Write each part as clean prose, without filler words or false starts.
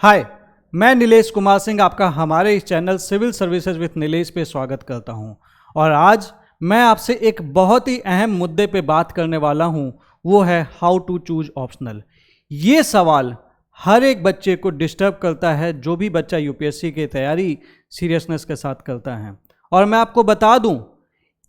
हाय, मैं नीलेश कुमार सिंह आपका हमारे इस channel civil services with Nilesh पे स्वागत करता हूं। और आज मैं आपसे एक बहुत ही अहम मुद्दे पे बात करने वाला हूं, वो है हाउ टू चूज ऑप्शनल। ये सवाल हर एक बच्चे को डिस्टर्ब करता है, जो भी बच्चा यूपीएससी की तैयारी सीरियसनेस के साथ करता है। और मैं आपको बता दूं,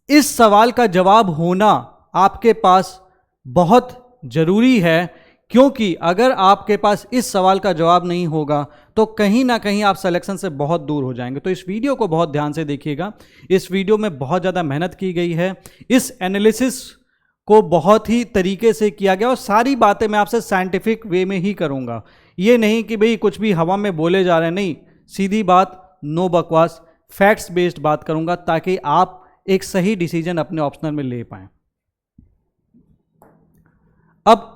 इस सवाल का जवाब होना आपके पास बहुत ज़रूरी है, क्योंकि अगर आपके पास इस सवाल का जवाब नहीं होगा तो कहीं ना कहीं आप सिलेक्शन से बहुत दूर हो जाएंगे। तो इस वीडियो को बहुत ध्यान से देखिएगा। इस वीडियो में बहुत ज़्यादा मेहनत की गई है, इस एनालिसिस को बहुत ही तरीके से किया गया और सारी बातें मैं आपसे साइंटिफिक वे में ही करूँगा। ये नहीं कि भाई कुछ भी हवा में बोले जा रहे हैं, नहीं, सीधी बात, नो बकवास, फैक्ट्स बेस्ड बात करूँगा ताकि आप एक सही डिसीजन अपने ऑप्शनल में ले पाएँ। अब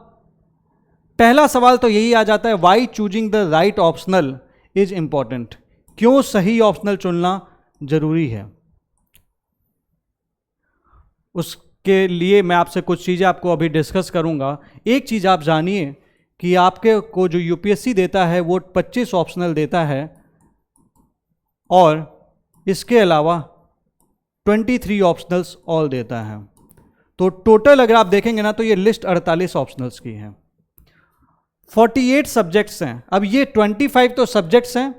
पहला सवाल तो यही आ जाता है, why choosing the right optional is important. क्यों सही ऑप्शनल चुनना जरूरी है? उसके लिए मैं आपसे कुछ चीज़ें आपको अभी डिस्कस करूंगा। एक चीज़ आप जानिए कि आपके को जो यूपीएससी देता है वो 25 ऑप्शनल देता है और इसके अलावा 23 ऑप्शनल्स ऑल देता है। तो टोटल अगर आप देखेंगे ना तो ये लिस्ट 48 ऑप्शनल्स की है। 48 सब्जेक्ट्स हैं। अब ये 25 तो सब्जेक्ट्स हैं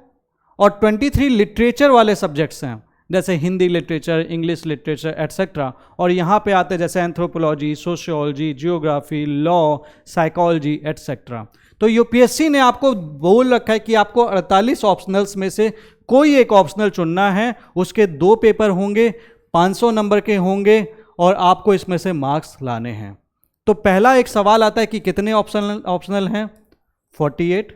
और 23 लिटरेचर वाले सब्जेक्ट्स हैं, जैसे Hindi literature, English literature etcetera. और यहाँ पे आते हैं जैसे anthropology, sociology, geography, law, psychology etcetera. तो यूपीएससी ने आपको बोल रखा है कि आपको 48 ऑप्शनल्स में से कोई एक ऑप्शनल चुनना है। उसके 2 पेपर होंगे, 500 नंबर के होंगे और आपको इसमें से मार्क्स लाने हैं। तो पहला एक सवाल आता है कि कितने ऑप्शनल हैं? 48।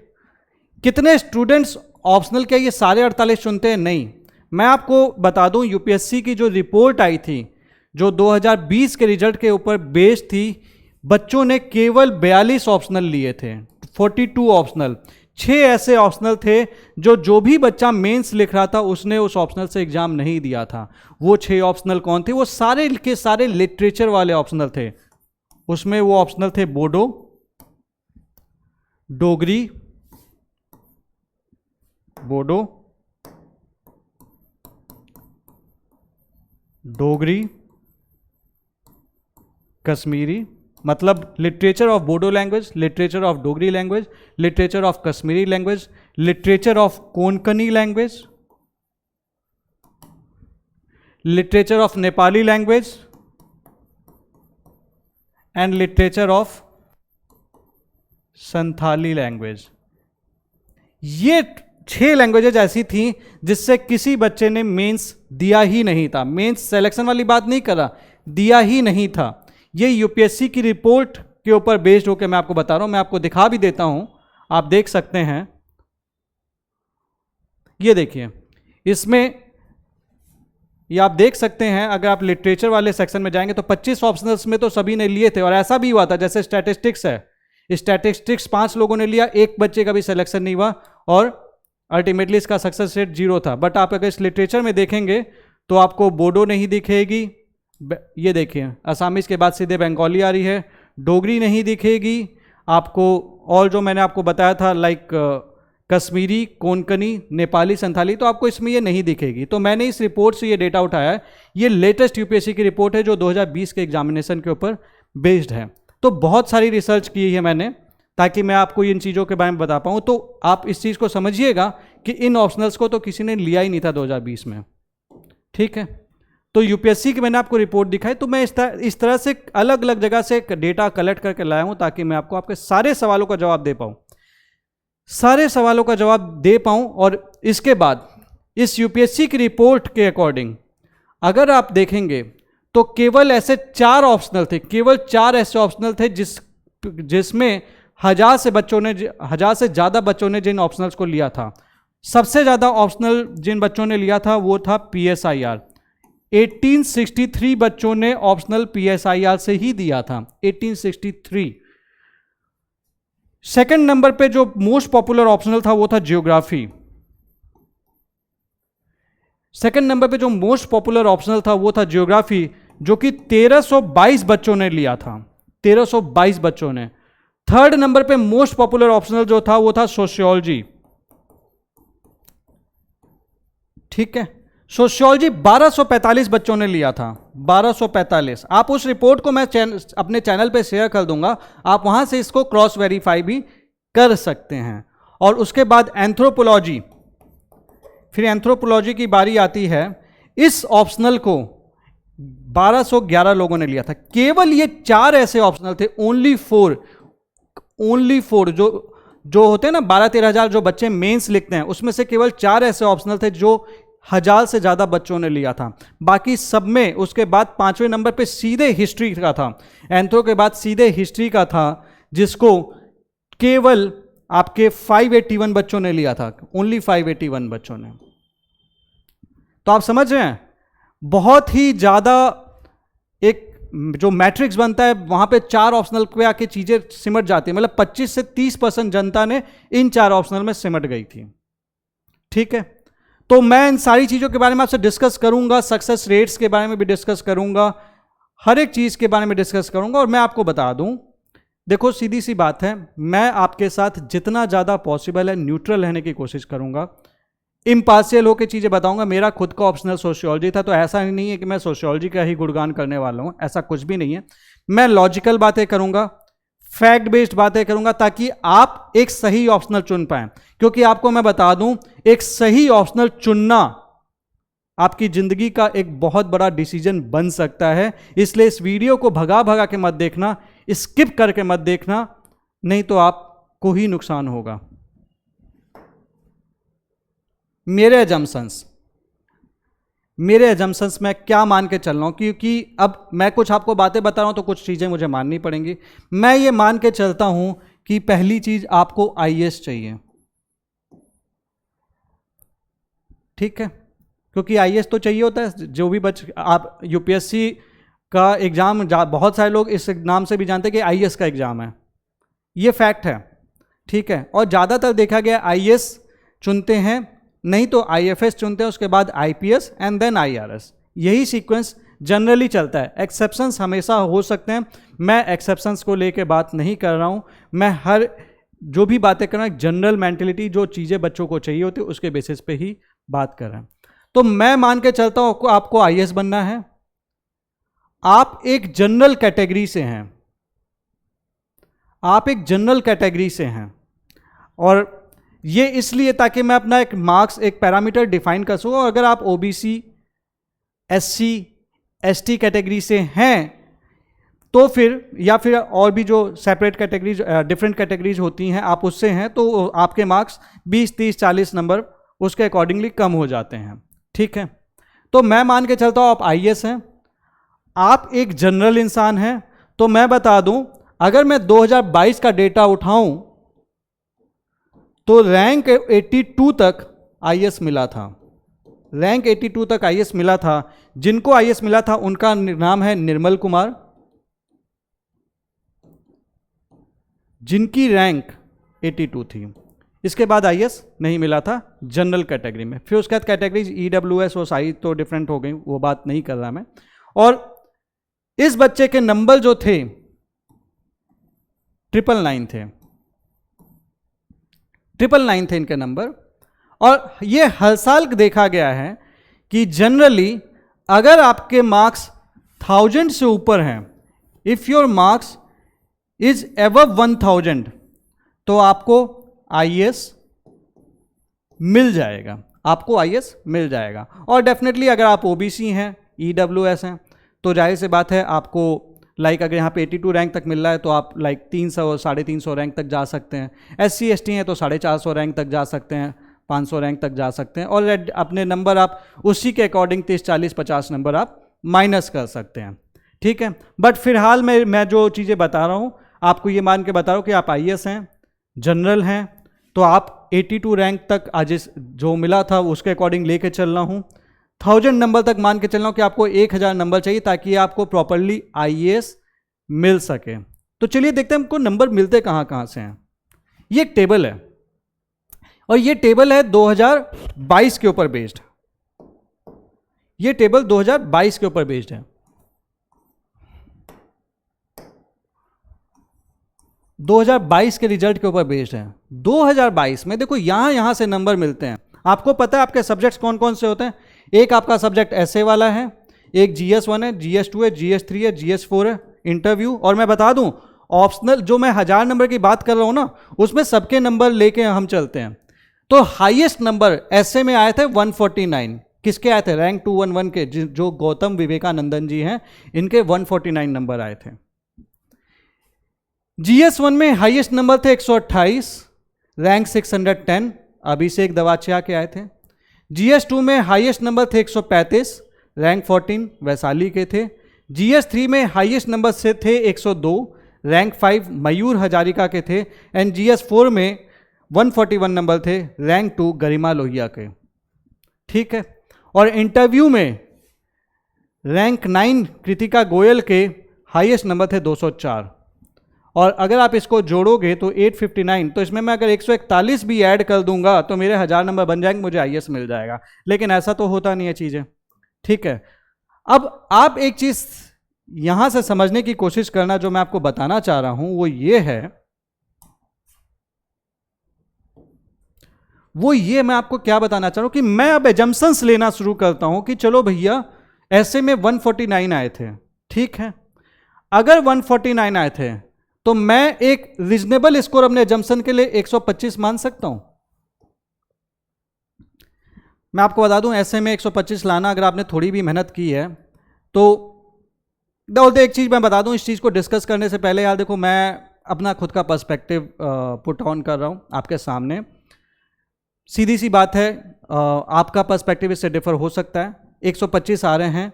कितने स्टूडेंट्स ऑप्शनल के ये सारे 48 चुनते हैं? नहीं। मैं आपको बता दूं, यूपीएससी की जो रिपोर्ट आई थी, जो 2020 के रिजल्ट के ऊपर बेस्ड थी, बच्चों ने केवल 42 ऑप्शनल लिए थे। 42 ऑप्शनल, 6 ऐसे ऑप्शनल थे जो भी बच्चा मेंस लिख रहा था उसने उस ऑप्शनल से एग्जाम नहीं दिया था। वो 6 ऑप्शनल कौन थे? वो सारे के सारे लिटरेचर वाले ऑप्शनल थे। उसमें वो ऑप्शनल थे बोडो, डोगरी, बोडो, डोगरी, कश्मीरी, मतलब literature of Bodo language, literature of Dogri language, literature of Kashmiri language, literature of Konkani language, literature of Nepali language and literature of Santhali language. ये 6 लैंग्वेजेज ऐसी थी जिससे किसी बच्चे ने मेंस दिया ही नहीं था। मेंस सिलेक्शन वाली बात नहीं करा, दिया ही नहीं था। ये यूपीएससी की रिपोर्ट के ऊपर बेस्ड होकर मैं आपको बता रहा हूं। मैं आपको दिखा भी देता हूं, आप देख सकते हैं। ये देखिए, इसमें ये आप देख सकते हैं। अगर आप लिटरेचर वाले सेक्शन में जाएंगे तो 25 ऑप्शनल्स में तो सभी ने लिए थे। और ऐसा भी हुआ था, जैसे स्टैटिस्टिक्स है, स्टैटिस्टिक्स 5 लोगों ने लिया, एक बच्चे का भी सिलेक्शन नहीं हुआ और अल्टीमेटली इसका सक्सेस रेट 0 था। बट आप अगर इस लिटरेचर में देखेंगे तो आपको बोडो नहीं दिखेगी, ये देखिए असामीज के बाद सीधे बंगाली आ रही है, डोगरी नहीं दिखेगी आपको, और जो मैंने आपको बताया था लाइक कश्मीरी, कोंकणी, नेपाली, संथाली, तो आपको इसमें ये नहीं दिखेगी। तो मैंने इस रिपोर्ट से ये डेटा उठाया है। ये लेटेस्ट यूपीएससी की रिपोर्ट है जो 2020 के एग्जामिनेशन के ऊपर बेस्ड है। तो बहुत सारी रिसर्च की है मैंने ताकि मैं आपको इन चीज़ों के बारे में बता पाऊँ। तो आप इस चीज़ को समझिएगा कि इन ऑप्शनल्स को तो किसी ने लिया ही नहीं था 2020 में, ठीक है। तो यूपीएससी की मैंने आपको रिपोर्ट दिखाई, तो मैं इस तरह से अलग अलग जगह से डेटा कलेक्ट करके लाया हूँ ताकि मैं आपको आपके सारे सवालों का जवाब दे पाऊँ, सारे सवालों का जवाब दे पाऊँ। और इसके बाद इस यूपीएससी की रिपोर्ट के अकॉर्डिंग अगर आप देखेंगे तो केवल ऐसे 4 ऑप्शनल थे, केवल 4 ऐसे ऑप्शनल थे जिसमें 1000 से ज़्यादा बच्चों ने जिन ऑप्शनल्स को लिया था। सबसे ज़्यादा ऑप्शनल जिन बच्चों ने लिया था वो था PSIR। 1863 बच्चों ने ऑप्शनल PSIR से ही दिया था, 1863। सेकंड नंबर पे जो मोस्ट पॉपुलर ऑप्शनल था वो था जियोग्राफी। सेकंड नंबर पे जो मोस्ट पॉपुलर ऑप्शनल था वो था जियोग्राफी, जो कि 1322 बच्चों ने लिया था, 1322 बच्चों ने। थर्ड नंबर पे मोस्ट पॉपुलर ऑप्शनल जो था वो था सोशियोलॉजी। ठीक है। सोशियोलॉजी 1245 बच्चों ने लिया था, 1245। आप उस रिपोर्ट को मैं अपने चैनल पे शेयर कर दूंगा, आप वहां से इसको क्रॉस वेरीफाई भी कर सकते हैं। और उसके बाद एंथ्रोपोलॉजी, फिर एंथ्रोपोलॉजी की बारी आती है। इस ऑप्शनल को 1211 लोगों ने लिया था। केवल ये 4 ऐसे ऑप्शनल थे, ओनली 4 जो होते हैं ना 12-13 हजार जो बच्चे मेंस लिखते हैं, उसमें से केवल 4 ऐसे ऑप्शनल थे जो 1000 से ज्यादा बच्चों ने लिया था। बाकी सब में उसके बाद 5वें नंबर पे सीधे हिस्ट्री का था, एंथ्रो के बाद सीधे हिस्ट्री का था, जिसको केवल आपके 581 बच्चों ने लिया था, ओनली 581 बच्चों ने। तो आप समझ रहे हैं, बहुत ही ज्यादा एक जो मैट्रिक्स बनता है वहां पे 4 ऑप्शनल पे आके चीजें सिमट जाती है। मतलब 25 से 30% जनता ने इन 4 ऑप्शनल में सिमट गई थी। ठीक है, तो मैं इन सारी चीजों के बारे में आपसे डिस्कस करूंगा, सक्सेस रेट्स के बारे में भी डिस्कस करूंगा, हर एक चीज के बारे में डिस्कस करूंगा। और मैं आपको बता दूं, देखो सीधी सी बात है, मैं आपके साथ जितना ज्यादा पॉसिबल है न्यूट्रल रहने की कोशिश करूंगा, इम्पार्शियल होकर चीजें बताऊंगा। मेरा खुद का ऑप्शनल सोशियोलॉजी था, तो ऐसा नहीं है कि मैं सोशियोलॉजी का ही गुणगान करने वाला हूं, ऐसा कुछ भी नहीं है। मैं लॉजिकल बातें करूंगा, फैक्ट बेस्ड बातें करूंगा, ताकि आप एक सही ऑप्शनल चुन पाए। क्योंकि आपको मैं बता दूं, एक सही ऑप्शनल चुनना आपकी जिंदगी का एक बहुत बड़ा डिसीजन बन सकता है। इसलिए इस वीडियो को भगा भगा के मत देखना, स्किप करके मत देखना, नहीं तो आपको ही नुकसान होगा। मेरे एजम्पशंस मैं क्या मान के चल रहा हूं, क्योंकि अब मैं कुछ आपको बातें बता रहा हूं तो कुछ चीजें मुझे माननी पड़ेंगी। मैं ये मान के चलता हूं कि पहली चीज आपको आईएएस चाहिए। ठीक है, क्योंकि आईएएस तो चाहिए होता है। जो भी आप यूपीएससी का एग्जाम, बहुत सारे लोग इस नाम से भी जानते हैं कि आईएएस का एग्जाम है, ये फैक्ट है। ठीक है, और ज्यादातर देखा गया आईएएस चुनते हैं, नहीं तो आईएफएस चुनते हैं, उसके बाद आईपीएस एंड देन आईआरएस। यही सीक्वेंस जनरली चलता है। एक्सेप्शंस हमेशा हो सकते हैं, मैं एक्सेप्शंस को लेके बात नहीं कर रहा हूं। मैं हर जो भी बातें कर रहा हूं, जनरल मेंटेलिटी जो चीज़ें बच्चों को चाहिए होती है उसके बेसिस पे ही बात कर रहे हैं। तो मैं मान के चलता हूं आपको आईएएस बनना है। आप एक जनरल कैटेगरी से हैं, और ये इसलिए ताकि मैं अपना एक मार्क्स, एक पैरामीटर डिफाइन कर सकूं। अगर आप ओबीसी, एससी, एसटी कैटेगरी से हैं तो फिर, या फिर और भी जो सेपरेट कैटेगरीज, डिफरेंट कैटेगरीज होती हैं, आप उससे हैं, तो आपके मार्क्स 20, 30, 40 नंबर उसके अकॉर्डिंगली कम हो जाते हैं। ठीक है, तो मैं मान के चलता हूं आप आईएएस हैं, आप एक जनरल इंसान हैं। तो मैं बता दूं, अगर मैं 2022 का डेटा उठाऊं तो रैंक 82 तक आईएएस मिला था। रैंक 82 तक आईएएस मिला था। जिनको आईएएस मिला था उनका नाम है निर्मल कुमार, जिनकी रैंक 82 थी। इसके बाद आईएएस नहीं मिला था जनरल कैटेगरी में। फिर उसके बाद कैटेगरीज ईडब्ल्यूएस और साई तो डिफरेंट हो गई, वो बात नहीं कर रहा मैं। और इस बच्चे के नंबर जो थे 999 थे, 999 थे इनके नंबर। और ये हर साल देखा गया है कि जनरली अगर आपके मार्क्स 1000 से ऊपर हैं, if your marks is above 1000, तो आपको आईएएस मिल जाएगा, आपको आईएएस मिल जाएगा। और डेफिनेटली अगर आप ओबीसी हैं, ईडब्ल्यूएस हैं, तो जाहिर सी बात है आपको लाइक अगर यहाँ पे 82 रैंक तक मिल रहा है तो आप लाइक 300, 350 रैंक तक जा सकते हैं। एससी एसटी हैं तो 450 रैंक तक जा सकते हैं, 500 रैंक तक जा सकते हैं। और अपने नंबर आप उसी के अकॉर्डिंग 30, 40, 50 नंबर आप माइनस कर सकते हैं। ठीक है, बट फिलहाल मैं जो चीज़ें बता रहा हूँ आपको ये मान के बता रहा हूँ कि आप आईएएस हैं, जनरल हैं, तो आप 82 रैंक तक आज जो मिला था उसके अकॉर्डिंग लेके चल रहा हूँ। 1000 नंबर तक मान के चल रहा हूँ कि आपको 1000 नंबर चाहिए ताकि आपको प्रॉपरली आईएएस मिल सके। तो चलिए देखते हैं हमको नंबर मिलते कहाँ कहाँ से हैं। ये एक टेबल है, और ये टेबल है 2022 के ऊपर बेस्ड। ये टेबल 2022 के ऊपर बेस्ड है। 2022 के रिजल्ट के ऊपर बेस्ड है। 2022 में देखो यहां से नंबर मिलते हैं। आपको पता है आपके सब्जेक्ट्स कौन कौन से होते हैं? एक आपका सब्जेक्ट ऐसे वाला है, एक GS1 है, GS2 है, GS3 है, GS4 है, इंटरव्यू। और मैं बता दूं, ऑप्शनल जो मैं 1000 नंबर की बात कर रहा हूं ना, उसमें सबके नंबर लेके हम चलते हैं। तो हाईएस्ट नंबर ऐसे में आए थे 149। किसके आए थे? रैंक 211 के, जो गौतम विवेकानंदन जी हैं, इनके 149 नंबर आए थे। GS1 में हाईएस्ट नंबर थे 128, रैंक 610, अभिषेक दवाचिया के आए थे। GS2 में हाईएस्ट नंबर थे 135, रैंक 14 वैशाली के थे। GS3 में हाईएस्ट नंबर से थे 102, रैंक 5 मयूर हजारिका के थे। एंड GS4 में 141 नंबर थे, रैंक 2 गरिमा लोहिया के। ठीक है। और इंटरव्यू में रैंक 9 कृतिका गोयल के हाईएस्ट नंबर थे 204। और अगर आप इसको जोड़ोगे तो 859, तो इसमें मैं अगर 141 भी ऐड कर दूंगा तो मेरे 1000 नंबर बन जाएंगे, मुझे IAS मिल जाएगा। लेकिन ऐसा तो होता नहीं है चीजें। ठीक है। अब आप एक चीज यहां से समझने की कोशिश करना, जो मैं आपको बताना चाह रहा हूं वो ये मैं आपको क्या बताना चाह रहा हूं कि मैं अब एजम्पशंस लेना शुरू करता हूं कि चलो भैया ऐसे में 149 आए थे। ठीक है। अगर 149 आए थे तो मैं एक रीजनेबल स्कोर अपने एजम्पशन के लिए 125 मान सकता हूं। मैं आपको बता दूं, ऐसे में 125 लाना, अगर आपने थोड़ी भी मेहनत की है तो एक चीज मैं बता दूं, इस चीज को डिस्कस करने से पहले यार देखो, मैं अपना खुद का पर्सपेक्टिव पुट ऑन कर रहा हूं आपके सामने। सीधी सी बात है, आपका पर्सपेक्टिव इससे डिफर हो सकता है। 125 आ रहे हैं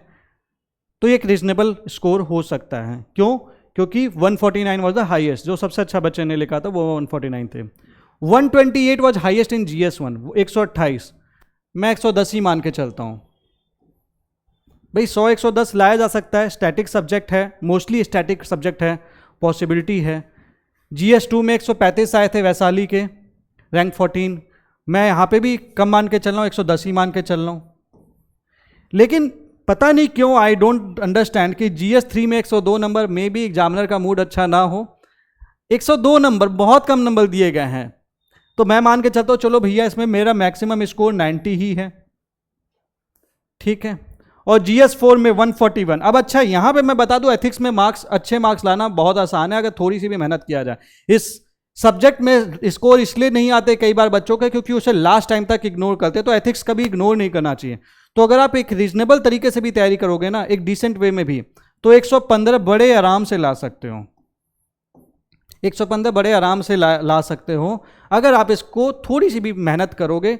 तो एक रीजनेबल स्कोर हो सकता है। क्यों? क्योंकि 149 वॉज द हाइएस्ट, जो सबसे अच्छा बच्चे ने लिखा था वो 149 थे। 128 वॉज हाइएस्ट इन GS1, 128। मैं 110 ही मान के चलता हूं भाई। 100-110 लाया जा सकता है, स्टैटिक सब्जेक्ट है, मोस्टली स्टैटिक सब्जेक्ट है, पॉसिबिलिटी है। GS2 में 135 आए थे वैशाली के, रैंक 14। मैं यहां पे भी कम मान के चल रहा हूं, 110 ही मान के चल रहा हूं। लेकिन पता नहीं क्यों, आई डोंट अंडरस्टैंड कि GS3 में 102 नंबर में भी एग्जामिनर का मूड अच्छा ना हो। 102 नंबर बहुत कम नंबर दिए गए हैं, तो मैं मान के चलता हूं चलो भैया इसमें मेरा मैक्सिमम स्कोर 90 ही है। ठीक है। और GS4 में 141। अब अच्छा, यहां पे मैं बता दूं, एथिक्स में मार्क्स, अच्छे मार्क्स लाना बहुत आसान है अगर थोड़ी सी भी मेहनत किया जाए। इस सब्जेक्ट में स्कोर इसलिए नहीं आते कई बार बच्चों के क्योंकि उसे लास्ट टाइम तक इग्नोर करते, तो एथिक्स कभी इग्नोर नहीं करना चाहिए। तो अगर आप एक रीजनेबल तरीके से भी तैयारी करोगे ना, एक डिसेंट वे में भी, तो 115 बड़े आराम से ला सकते हो। 115 बड़े आराम से ला सकते हो अगर आप इसको थोड़ी सी भी मेहनत करोगे,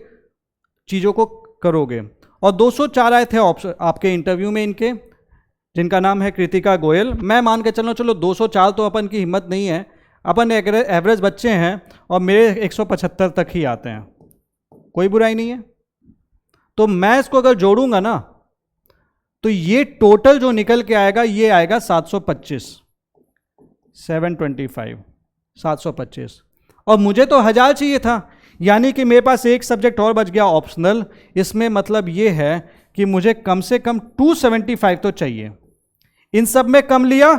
चीज़ों को करोगे। और 204 आए थे आपके इंटरव्यू में इनके, जिनका नाम है कृतिका गोयल। मैं मान के चलो 204 तो अपन की हिम्मत नहीं है, अपन एवरेज बच्चे हैं और मेरे 175 तक ही आते हैं, कोई बुराई नहीं है। तो मैं इसको अगर जोड़ूंगा ना तो ये टोटल जो निकल के आएगा ये आएगा 725, 725। और मुझे तो 1000 चाहिए था, यानी कि मेरे पास एक सब्जेक्ट और बच गया ऑप्शनल। इसमें मतलब ये है कि मुझे कम से कम 275 तो चाहिए। इन सब में कम लिया,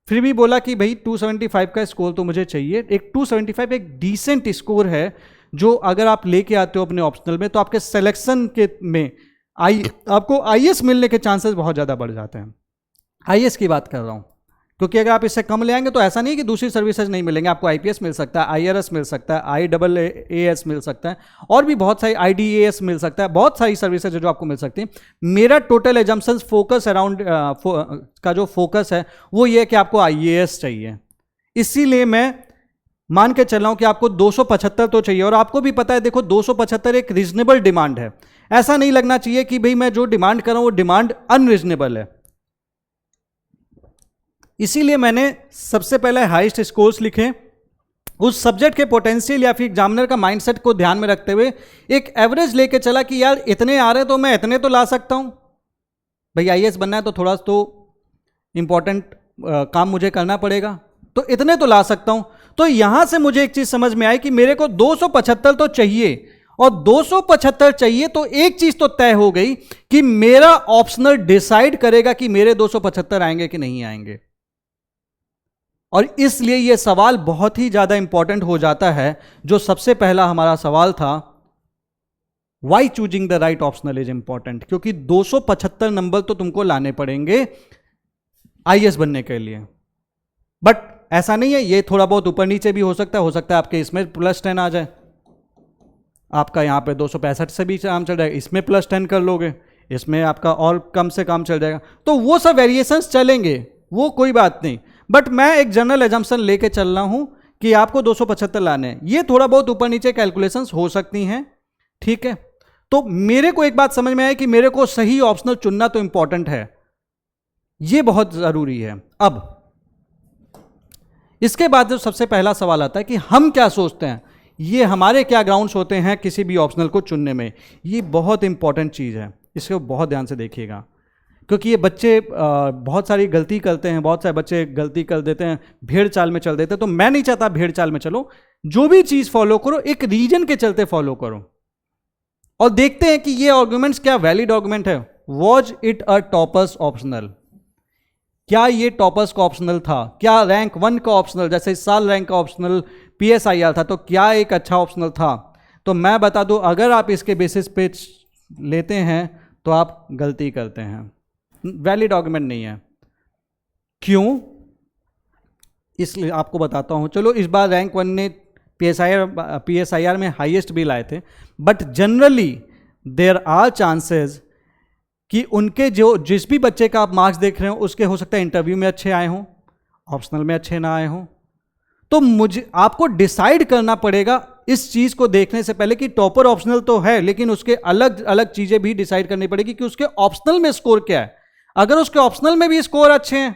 फिर भी बोला कि भाई 275 का स्कोर तो मुझे चाहिए। एक 275 एक डिसेंट स्कोर है, जो अगर आप लेके आते हो अपने ऑप्शनल में तो आपके सिलेक्शन के में आपको IAS मिलने के चांसेस बहुत ज़्यादा बढ़ जाते हैं। IAS की बात कर रहा हूँ, क्योंकि अगर आप इससे कम ले आएंगे तो ऐसा नहीं कि दूसरी सर्विसेज नहीं मिलेंगे। आपको IPS मिल सकता है, IRS मिल सकता है, IAAS मिल सकता है, और भी बहुत सारी IDAS मिल सकता है, बहुत सारी सर्विसेज जो आपको मिल सकती हैं। मेरा टोटल एजम्पशंस फोकस अराउंड का जो फोकस है वो ये है कि आपको IAS चाहिए। इसीलिए मैं मान के चल रहा हूं कि आपको 275 तो चाहिए। और आपको भी पता है, देखो 275 एक रीजनेबल डिमांड है। ऐसा नहीं लगना चाहिए कि भाई मैं जो डिमांड कर रहा हूं वो डिमांड अनरीजनेबल है। इसीलिए मैंने सबसे पहले हाईएस्ट स्कोर्स लिखे, उस सब्जेक्ट के पोटेंशियल या फिर एग्जामिनर का माइंडसेट को ध्यान में रखते हुए एक एवरेज लेके चला कि यार इतने आ रहे हैं तो मैं इतने तो ला सकता हूं। भाई IAS बनना है तो थोड़ा तो इंपॉर्टेंट काम मुझे करना पड़ेगा, तो इतने तो ला सकता हूं। तो यहां से मुझे एक चीज समझ में आई कि मेरे को 275 तो चाहिए, और 275 चाहिए तो एक चीज तो तय हो गई कि मेरा ऑप्शनल डिसाइड करेगा कि मेरे 275 आएंगे कि नहीं आएंगे। और इसलिए यह सवाल बहुत ही ज्यादा इंपॉर्टेंट हो जाता है। जो सबसे पहला हमारा सवाल था why choosing the right optional is important, क्योंकि 275 नंबर तो तुमको लाने पड़ेंगे आईएएस बनने के लिए। बट ऐसा नहीं है, ये थोड़ा बहुत ऊपर नीचे भी हो सकता है आपके इसमें +10 आ जाए, आपका यहाँ पे 265 से भी काम चल जाएगा, इसमें +10 कर लोगे, इसमें आपका और कम से कम चल जाएगा। तो वो सब वेरिएशंस चलेंगे, वो कोई बात नहीं। बट मैं एक जनरल एजम्पशन लेके चल रहा हूं कि आपको 275 लाने हैं, ये थोड़ा बहुत ऊपर नीचे कैलकुलेशंस हो सकती हैं, ठीक है। तो मेरे को एक बात समझ में आया कि मेरे को सही ऑप्शनल चुनना तो इंपॉर्टेंट है, ये बहुत जरूरी है। अब इसके बाद जो सबसे पहला सवाल आता है कि हम क्या सोचते हैं, ये हमारे क्या ग्राउंड्स होते हैं किसी भी ऑप्शनल को चुनने में, ये बहुत इंपॉर्टेंट चीज़ है, इसको बहुत ध्यान से देखिएगा। क्योंकि ये बच्चे बहुत सारी गलती करते हैं, बहुत सारे बच्चे गलती कर देते हैं, भेड़ चाल में चल देते हैं। तो मैं नहीं चाहता भेड़ चाल में चलो, जो भी चीज़ फॉलो करो एक रीजन के चलते फॉलो करो, और देखते हैं कि ये आर्गुमेंट्स क्या वैलिड आर्गुमेंट है। Was it a toppers optional, क्या ये टॉपर्स का ऑप्शनल था, क्या रैंक 1 का ऑप्शनल, जैसे इस साल रैंक का ऑप्शनल PSIR था, तो क्या एक अच्छा ऑप्शनल था। तो मैं बता दूं, अगर आप इसके बेसिस पे लेते हैं तो आप गलती करते हैं, वैलिड आर्गुमेंट नहीं है। क्यों, इसलिए आपको बताता हूं। चलो इस बार रैंक 1 ने PSIR में हाईएस्ट भी लाए थे, but generally there are chances कि उनके जो जिस भी बच्चे का आप मार्क्स देख रहे हो उसके हो सकता है इंटरव्यू में अच्छे आए हों, ऑप्शनल में अच्छे ना आए हों। तो मुझे आपको डिसाइड करना पड़ेगा इस चीज को देखने से पहले कि टॉपर ऑप्शनल तो है, लेकिन उसके अलग अलग चीजें भी डिसाइड करनी पड़ेगी कि उसके ऑप्शनल में स्कोर क्या है। अगर उसके ऑप्शनल में भी स्कोर अच्छे हैं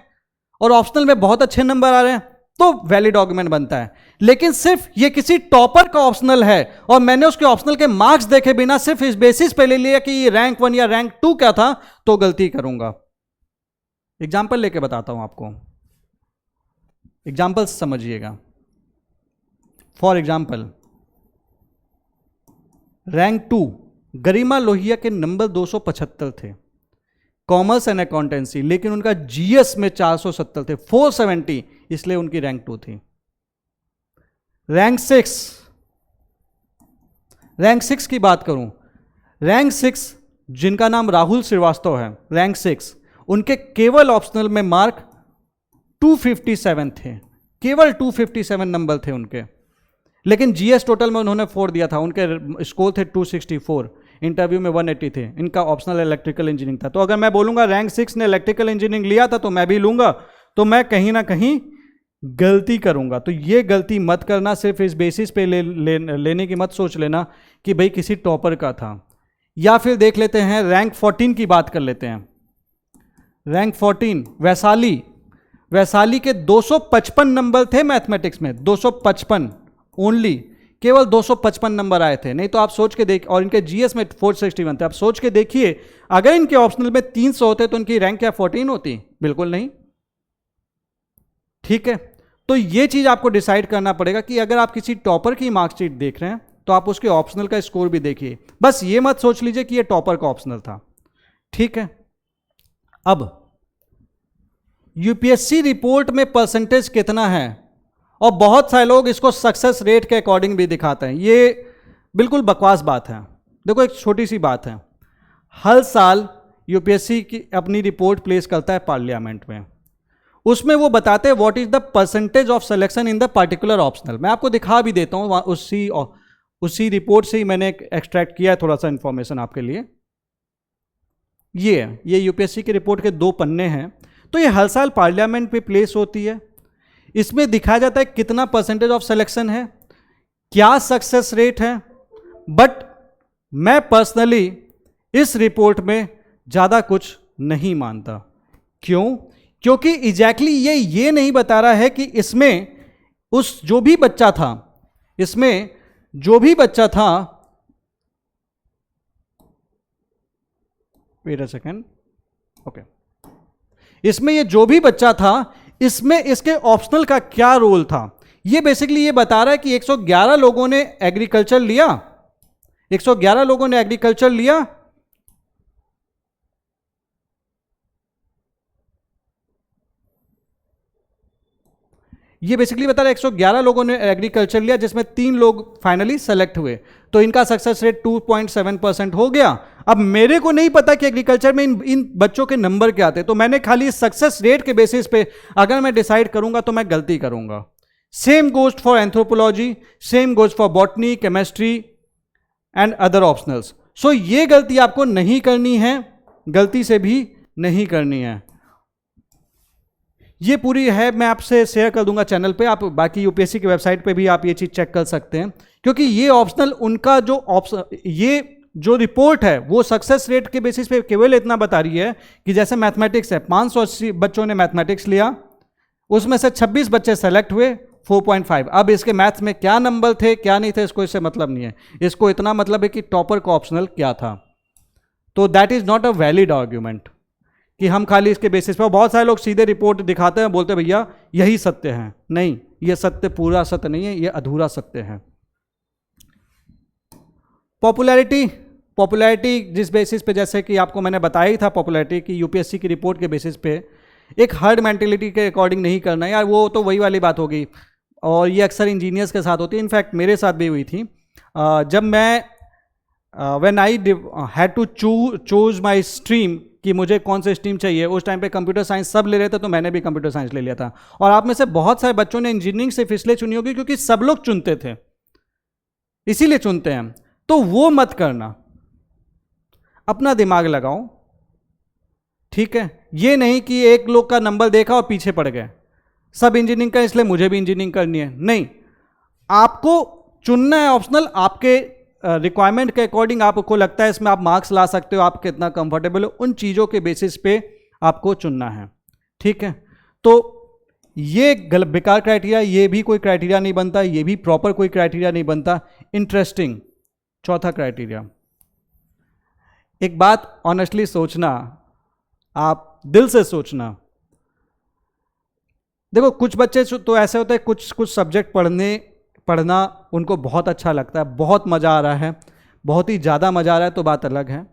और ऑप्शनल में बहुत अच्छे नंबर आ रहे हैं तो वैलिड आर्गुमेंट बनता है। लेकिन सिर्फ ये किसी टॉपर का ऑप्शनल है और मैंने उसके ऑप्शनल के मार्क्स देखे बिना सिर्फ इस बेसिस पे ले लिया कि ये रैंक 1 या रैंक 2 क्या था, तो गलती करूंगा। एग्जाम्पल लेके बताता हूं आपको, एग्जाम्पल समझिएगा। फॉर एग्जाम्पल रैंक 2 गरिमा लोहिया के नंबर 275 थे, कॉमर्स एंड अकाउंटेंसी, लेकिन उनका जीएस में 470 थे, 470, इसलिए उनकी रैंक 2 थी। रैंक 6 की बात करूं, रैंक 6 जिनका नाम राहुल श्रीवास्तव है, रैंक 6, उनके केवल ऑप्शनल में मार्क 257 थे, केवल 257 नंबर थे उनके, लेकिन जीएस टोटल में उन्होंने 4 दिया था, उनके स्कोर थे 264, इंटरव्यू में 180 थे, इनका ऑप्शनल इलेक्ट्रिकल इंजीनियरिंग था। तो अगर मैं बोलूंगा रैंक 6 ने इलेक्ट्रिकल इंजीनियरिंग लिया था तो मैं भी लूंगा, तो मैं कहीं ना कहीं गलती करूंगा। तो ये गलती मत करना, सिर्फ इस बेसिस पे लेने की मत सोच लेना कि भाई किसी टॉपर का था। या फिर देख लेते हैं रैंक 14 की बात कर लेते हैं। रैंक 14 वैशाली के 255 नंबर थे मैथमेटिक्स में, 255 ओनली, केवल 255 नंबर आए थे। नहीं तो आप सोच के देख, और इनके जीएस में 461 थे, आप सोच के देखिए अगर इनके ऑप्शनल में 300 होते तो इनकी रैंक क्या 14 होती? बिल्कुल नहीं। ठीक है, तो ये चीज आपको डिसाइड करना पड़ेगा कि अगर आप किसी टॉपर की मार्कशीट देख रहे हैं तो आप उसके ऑप्शनल का स्कोर भी देखिए, बस ये मत सोच लीजिए कि ये टॉपर का ऑप्शनल था। ठीक है, अब यूपीएससी रिपोर्ट में परसेंटेज कितना है, और बहुत सारे लोग इसको सक्सेस रेट के अकॉर्डिंग भी दिखाते हैं, ये बिल्कुल बकवास बात है। देखो एक छोटी सी बात है, हर साल यूपीएससी की अपनी रिपोर्ट प्लेस करता है पार्लियामेंट में, उसमें वो बताते हैं what is the percentage of selection in the particular optional. मैं आपको दिखा भी देता हूँ, उसी रिपोर्ट से ही मैंने एक्सट्रैक्ट किया है थोड़ा सा इंफॉर्मेशन आपके लिए। ये यूपीएससी की रिपोर्ट के 2 पन्ने हैं, तो ये हर साल पार्लियामेंट पे प्लेस होती है। इसमें दिखाया जाता है कितना परसेंटेज ऑफ सिलेक्शन है, क्या सक्सेस रेट है। बट मैं पर्सनली इस रिपोर्ट में ज्यादा कुछ नहीं मानता। क्यों? क्योंकि एग्जैक्टली ये नहीं बता रहा है कि इसमें जो भी बच्चा था, वेट अ सेकेंड, ओके, इसमें ये जो भी बच्चा था, इसमें इसके ऑप्शनल का क्या रोल था। ये बेसिकली ये बता रहा है कि 111 लोगों ने एग्रीकल्चर लिया, 111 लोगों ने एग्रीकल्चर लिया, ये बेसिकली बता रहा है 111 लोगों ने एग्रीकल्चर लिया जिसमें 3 लोग फाइनली सेलेक्ट हुए, तो इनका सक्सेस रेट 2.7% हो गया। अब मेरे को नहीं पता कि एग्रीकल्चर में इन बच्चों के नंबर क्या आते, तो मैंने खाली सक्सेस रेट के बेसिस पे अगर मैं डिसाइड करूंगा तो मैं गलती करूंगा। Same goes for anthropology, same goes for botany, chemistry and other optionals. So ये गलती आपको नहीं करनी है, गलती से भी नहीं करनी है। ये पूरी है, मैं आपसे शेयर कर दूंगा चैनल पे, आप बाकी यूपीएससी की वेबसाइट पे भी आप ये चीज़ चेक कर सकते हैं, क्योंकि ये ऑप्शनल उनका जो ऑप्शन, ये जो रिपोर्ट है वो सक्सेस रेट के बेसिस पे केवल इतना बता रही है कि जैसे मैथमेटिक्स है, 580 बच्चों ने मैथमेटिक्स लिया, उसमें से 26 बच्चे सेलेक्ट हुए, 4.5। अब इसके मैथ्स में क्या नंबर थे क्या नहीं थे इसको इससे मतलब नहीं है, इसको इतना मतलब है कि टॉपर का ऑप्शनल क्या था। तो that is not a valid argument कि हम खाली इसके बेसिस पे, बहुत सारे लोग सीधे रिपोर्ट दिखाते हैं, बोलते हैं भैया यही सत्य है। नहीं, ये सत्य पूरा सत्य नहीं है, ये अधूरा सत्य है। पॉपुलैरिटी जिस बेसिस पे, जैसे कि आपको मैंने बताया ही था पॉपुलैरिटी की, यूपीएससी की रिपोर्ट के बेसिस पे एक हर्ड मेंटेलिटी के अकॉर्डिंग नहीं करना है यार, वो तो वही वाली बात होगी, और ये अक्सर इंजीनियर्स के साथ होती है। इनफैक्ट मेरे साथ भी हुई थी। जब मैं when I had to choose my stream कि मुझे कौन से स्ट्रीम चाहिए, उस टाइम पे कंप्यूटर साइंस सब ले रहे थे, तो मैंने भी कंप्यूटर साइंस ले लिया था। और आप में से बहुत सारे बच्चों ने इंजीनियरिंग सिर्फ इसलिए चुनी होगी क्योंकि सब लोग चुनते थे, इसीलिए चुनते हैं। तो वो मत करना, अपना दिमाग लगाओ, ठीक है। ये नहीं कि एक लोग का नंबर देखा और पीछे पड़ गए, सब इंजीनियरिंग का इसलिए मुझे भी इंजीनियरिंग करनी है। नहीं, आपको चुनना है ऑप्शनल, आपके रिक्वायरमेंट के अकॉर्डिंग आपको लगता है इसमें आप मार्क्स ला सकते हो, आप कितना कंफर्टेबल हो, उन चीज़ों के बेसिस पे आपको चुनना है, ठीक है। तो ये बेकार क्राइटेरिया, ये भी कोई क्राइटेरिया नहीं बनता, ये भी प्रॉपर कोई क्राइटेरिया नहीं बनता। इंटरेस्टिंग चौथा क्राइटेरिया, एक बात ऑनेस्टली सोचना, आप दिल से सोचना। देखो कुछ बच्चे तो ऐसे होते हैं, कुछ सब्जेक्ट पढ़ना उनको बहुत अच्छा लगता है, बहुत मज़ा आ रहा है, बहुत ही ज़्यादा मज़ा आ रहा है तो बात अलग है,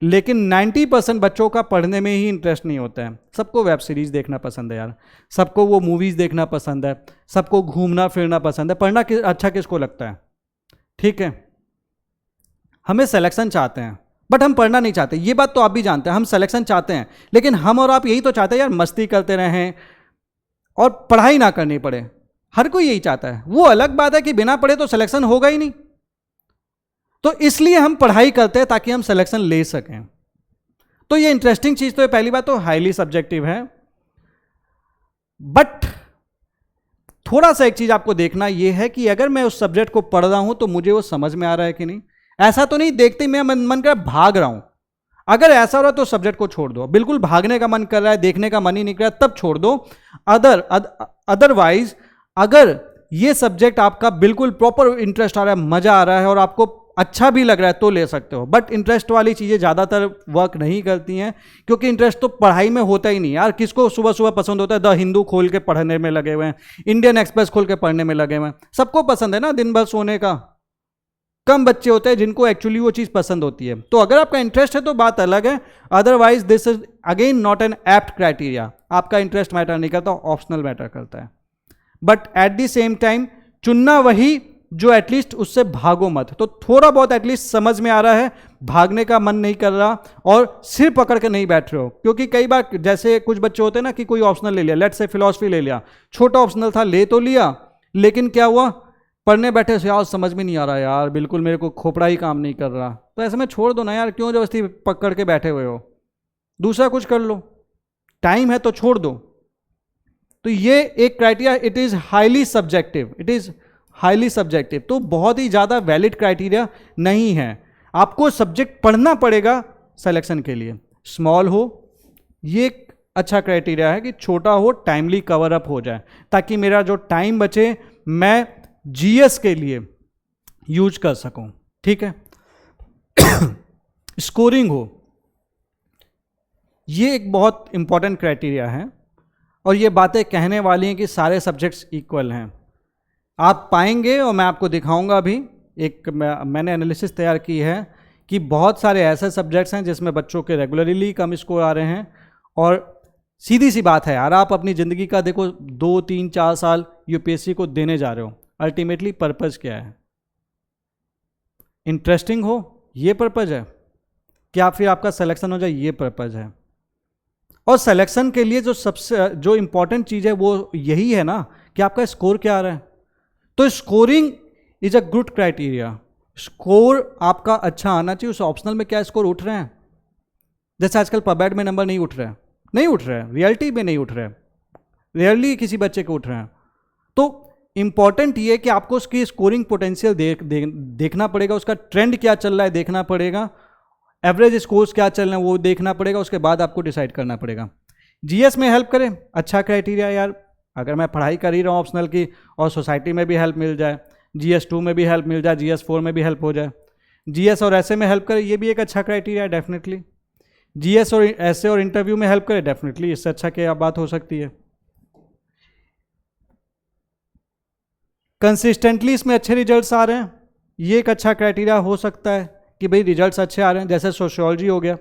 लेकिन 90% बच्चों का पढ़ने में ही इंटरेस्ट नहीं होता है। सबको वेब सीरीज़ देखना पसंद है यार, सबको वो मूवीज़ देखना पसंद है, सबको घूमना फिरना पसंद है, पढ़ना अच्छा किसको लगता है, ठीक है। हमें सिलेक्शन चाहते हैं बट हम पढ़ना नहीं चाहते, ये बात तो आप भी जानते हैं। हम सिलेक्शन चाहते हैं, लेकिन हम और आप यही तो चाहते हैं यार, मस्ती करते रहें और पढ़ाई ना करनी पड़े, हर कोई यही चाहता है। वो अलग बात है कि बिना पढ़े तो सिलेक्शन होगा ही नहीं, तो इसलिए हम पढ़ाई करते हैं ताकि हम सिलेक्शन ले सकें। तो ये इंटरेस्टिंग चीज तो है, पहली बात तो हाईली सब्जेक्टिव है, बट थोड़ा सा एक चीज आपको देखना यह है कि अगर मैं उस सब्जेक्ट को पढ़ रहा हूं तो मुझे वो समझ में आ रहा है कि नहीं। ऐसा तो नहीं देखते मैं मन कर भाग रहा हूं, अगर ऐसा हो रहा है तो सब्जेक्ट को छोड़ दो। बिल्कुल भागने का मन कर रहा है, देखने का मन ही नहीं कर रहा, तब छोड़ दो। अदरवाइज अगर ये सब्जेक्ट आपका बिल्कुल प्रॉपर इंटरेस्ट आ रहा है, मजा आ रहा है और आपको अच्छा भी लग रहा है तो ले सकते हो। बट इंटरेस्ट वाली चीज़ें ज़्यादातर वर्क नहीं करती हैं, क्योंकि इंटरेस्ट तो पढ़ाई में होता ही नहीं यार। किसको सुबह सुबह पसंद होता है द हिंदू खोल के पढ़ने में लगे हुए हैं, इंडियन एक्सप्रेस खोल के पढ़ने में लगे हुए हैं, सबको पसंद है ना दिन भर सोने का। कम बच्चे होते हैं जिनको एक्चुअली वो चीज़ पसंद होती है। तो अगर आपका इंटरेस्ट है तो बात अलग है, otherwise this is again not an apt criteria. आपका इंटरेस्ट मैटर नहीं करता, ऑप्शनल मैटर करता है। But at the same time चुनना वही जो एटलीस्ट उससे भागो मत। तो थोड़ा बहुत एटलीस्ट समझ में आ रहा है, भागने का मन नहीं कर रहा और सिर पकड़ के नहीं बैठ रहे हो। क्योंकि कई बार जैसे कुछ बच्चे होते हैं ना कि कोई ऑप्शनल ले लिया, लेट्स से फिलॉसफी ले लिया, छोटा ऑप्शनल था, ले तो लिया, लेकिन क्या हुआ, पढ़ने बैठे से यार समझ में नहीं आ रहा यार, बिल्कुल मेरे को खोपड़ा ही काम नहीं कर रहा। तो ऐसे में छोड़ दो ना यार, क्यों जबरदस्ती पकड़ के बैठे हुए हो, दूसरा कुछ कर लो, टाइम है तो छोड़ दो। तो ये एक criteria, it is highly subjective, it is highly subjective. तो बहुत ही ज़्यादा वैलिड क्राइटेरिया नहीं है। आपको सब्जेक्ट पढ़ना पड़ेगा सिलेक्शन के लिए। स्मॉल हो, ये एक अच्छा क्राइटेरिया है कि छोटा हो, टाइमली कवर अप हो जाए, ताकि मेरा जो टाइम बचे मैं जीएस के लिए यूज कर सकूं, ठीक है। स्कोरिंग हो, ये एक बहुत इंपॉर्टेंट क्राइटेरिया है, और ये बातें कहने वाली हैं कि सारे सब्जेक्ट्स इक्वल हैं। आप पाएंगे, और मैं आपको दिखाऊंगा अभी, एक मैंने एनालिसिस तैयार की है कि बहुत सारे ऐसे सब्जेक्ट्स हैं जिसमें बच्चों के रेगुलरली कम स्कोर आ रहे हैं। और सीधी सी बात है यार, आप अपनी ज़िंदगी का देखो 2, 3, 4 साल यूपीएससी को देने जा रहे हो, अल्टीमेटली पर्पस क्या है? इंटरेस्टिंग हो, ये पर्पस है, क्या फिर आपका सिलेक्शन हो जाए, ये पर्पस है। और सिलेक्शन के लिए जो सबसे जो इंपॉर्टेंट चीज़ है वो यही है ना कि आपका स्कोर क्या आ रहा है। तो scoring is a good criteria, score आपका अच्छा आना चाहिए। उस ऑप्शनल में क्या स्कोर उठ रहे हैं? जैसे आजकल पबैड में नंबर नहीं उठ रहे हैं, नहीं उठ रहे हैं, रियलिटी में नहीं उठ रहे हैं, रेयरली किसी बच्चे को उठ रहे हैं। तो इंपॉर्टेंट ये है कि आपको उसकी स्कोरिंग पोटेंशियल देखना पड़ेगा, उसका ट्रेंड क्या चल रहा है देखना पड़ेगा, एवरेज स्कोर्स क्या चल रहे हैं वो देखना पड़ेगा, उसके बाद आपको डिसाइड करना पड़ेगा। जीएस में हेल्प करें, अच्छा क्राइटेरिया यार, अगर मैं पढ़ाई कर ही रहा हूँ ऑप्शनल की और सोसाइटी में भी हेल्प मिल जाए, जीएस 2 में भी हेल्प मिल जाए, जीएस 4 में भी हेल्प हो जाए, जीएस और ऐसे में हेल्प करे, ये भी एक अच्छा क्राइटेरिया है डेफिनेटली। जीएस और ऐसे और इंटरव्यू में हेल्प करे, डेफिनेटली इससे अच्छा क्या बात हो सकती है। कंसिस्टेंटली इसमें अच्छे रिजल्ट्स आ रहे हैं, ये एक अच्छा क्राइटेरिया हो सकता है कि भाई रिजल्ट्स अच्छे आ रहे हैं। जैसे सोशियोलॉजी हो गया,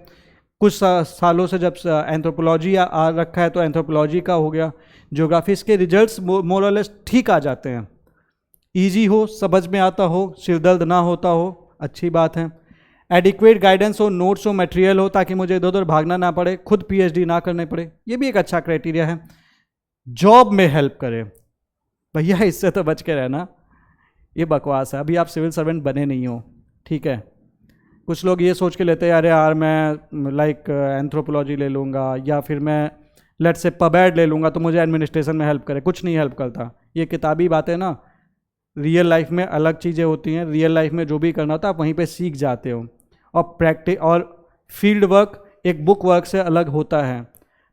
कुछ सालों से जब एंथ्रोपोलॉजी आ रखा है तो एंथ्रोपोलॉजी का हो गया, ज्योग्राफी, इसके रिजल्ट्स मोर और लेस ठीक आ जाते हैं, इजी हो, समझ में आता हो, सिरदर्द ना होता हो, अच्छी बात है। एडिक्वेट गाइडेंस हो, नोट्स हो, मटेरियल हो, ताकि मुझे इधर उधर भागना ना पड़े, खुद पीएचडी ना करने पड़े, ये भी एक अच्छा क्राइटेरिया है। जॉब में हेल्प करे, भैया इससे तो बच के रहना, ये बकवास है, अभी आप सिविल सर्वेंट बने नहीं हो, ठीक है। कुछ लोग ये सोच के लेते हैं अरे यार मैं लाइक एंथ्रोपोलॉजी ले लूँगा या फिर मैं लेट से पबैड ले लूँगा तो मुझे एडमिनिस्ट्रेशन में हेल्प करे, कुछ नहीं हेल्प करता, ये किताबी बातें ना, रियल लाइफ में अलग चीज़ें होती हैं, रियल लाइफ में जो भी करना होता है आप वहीं पे सीख जाते हो, और प्रैक्टिस और फील्ड वर्क एक बुक वर्क से अलग होता है।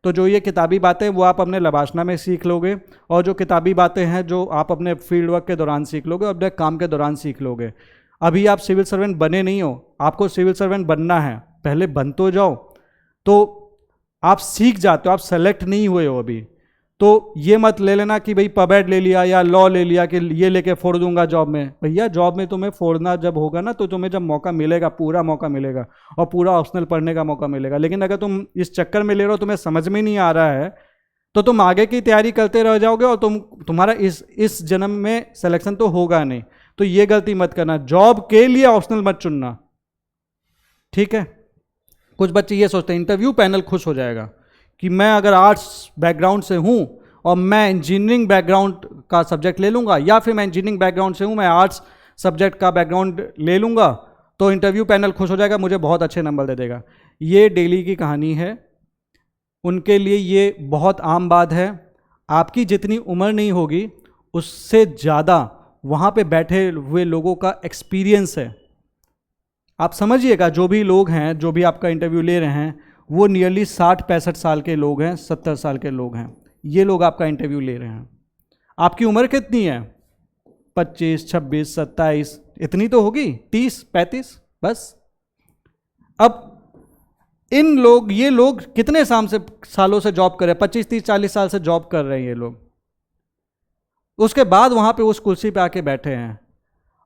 तो जो ये किताबी बातें वो आप अपने लबाशना में सीख लोगे, और जो किताबी बातें हैं जो आप अपने फील्ड वर्क के दौरान सीख लोगे और अपने काम के दौरान सीख लोगे। अभी आप सिविल सर्वेंट बने नहीं हो, आपको सिविल सर्वेंट बनना है, पहले बन तो जाओ, तो आप सीख जाते हो, आप सेलेक्ट नहीं हुए हो अभी। तो ये मत ले लेना कि भाई पबैड ले लिया या लॉ ले लिया कि ये लेके फोड़ दूंगा जॉब में, भैया जॉब में तुम्हें फोड़ना जब होगा ना तो तुम्हें जब मौका मिलेगा, पूरा मौका मिलेगा और पूरा ऑप्शनल पढ़ने का मौका मिलेगा। लेकिन अगर तुम इस चक्कर में ले रहे हो, तुम्हें समझ में नहीं आ रहा है, तो तुम आगे की तैयारी करते रह जाओगे और तुम्हारा इस जन्म में सिलेक्शन तो होगा नहीं। तो ये गलती मत करना, जॉब के लिए ऑप्शनल मत चुनना, ठीक है। कुछ बच्चे ये सोचते हैं इंटरव्यू पैनल खुश हो जाएगा कि मैं अगर आर्ट्स बैकग्राउंड से हूं और मैं इंजीनियरिंग बैकग्राउंड का सब्जेक्ट ले लूंगा, या फिर मैं इंजीनियरिंग बैकग्राउंड से हूं मैं आर्ट्स सब्जेक्ट का बैकग्राउंड ले लूंगा तो इंटरव्यू पैनल खुश हो जाएगा, मुझे बहुत अच्छे नंबर दे देगा। ये डेली की कहानी है, उनके लिए ये बहुत आम बात है। आपकी जितनी उम्र नहीं होगी उससे ज़्यादा वहाँ पे बैठे हुए लोगों का एक्सपीरियंस है। आप समझिएगा, जो भी लोग हैं, जो भी आपका इंटरव्यू ले रहे हैं, वो नियरली 60-65 साल के लोग हैं, 70 साल के लोग हैं, ये लोग आपका इंटरव्यू ले रहे हैं। आपकी उम्र कितनी है? 25, 26, 27, इतनी तो होगी, 30, 35 बस। अब ये लोग कितने सालों से जॉब कर रहे हैं? 25, 30, 40 साल से जॉब कर रहे हैं ये लोग। उसके बाद वहां पे उस कुर्सी पे आके बैठे हैं,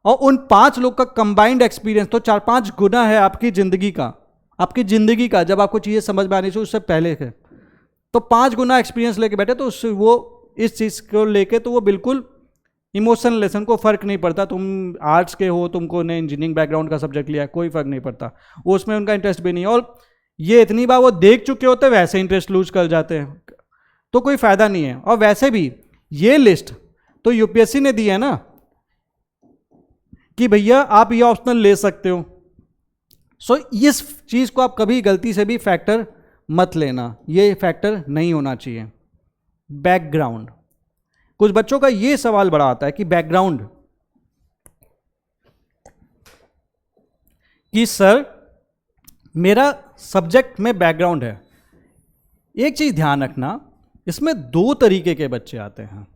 और उन 5 लोग का कंबाइंड एक्सपीरियंस तो 4-5 गुना है आपकी जिंदगी का, जब आपको चीजें समझ में आनी चाहिए उससे पहले के, तो 5 गुना एक्सपीरियंस लेके बैठे। तो उससे वो इस चीज को लेके तो वो बिल्कुल इमोशनल लेसन को फर्क नहीं पड़ता, तुम आर्ट्स के हो, तुमको ने इंजीनियरिंग बैकग्राउंड का सब्जेक्ट लिया, कोई फर्क नहीं पड़ता, वो उसमें उनका इंटरेस्ट भी नहीं है। और ये इतनी बार वो देख चुके होते हैं, वैसे इंटरेस्ट लूज कर जाते हैं, तो कोई फायदा नहीं है। और वैसे भी ये लिस्ट तो यूपीएससी ने दी है ना कि भैया आप ये ऑप्शनल ले सकते हो। सो इस चीज को आप कभी गलती से भी फैक्टर मत लेना, ये फैक्टर नहीं होना चाहिए। बैकग्राउंड, कुछ बच्चों का ये सवाल बड़ा आता है कि बैकग्राउंड, कि सर मेरा सब्जेक्ट में बैकग्राउंड है। एक चीज ध्यान रखना, इसमें 2 तरीके के बच्चे आते हैं।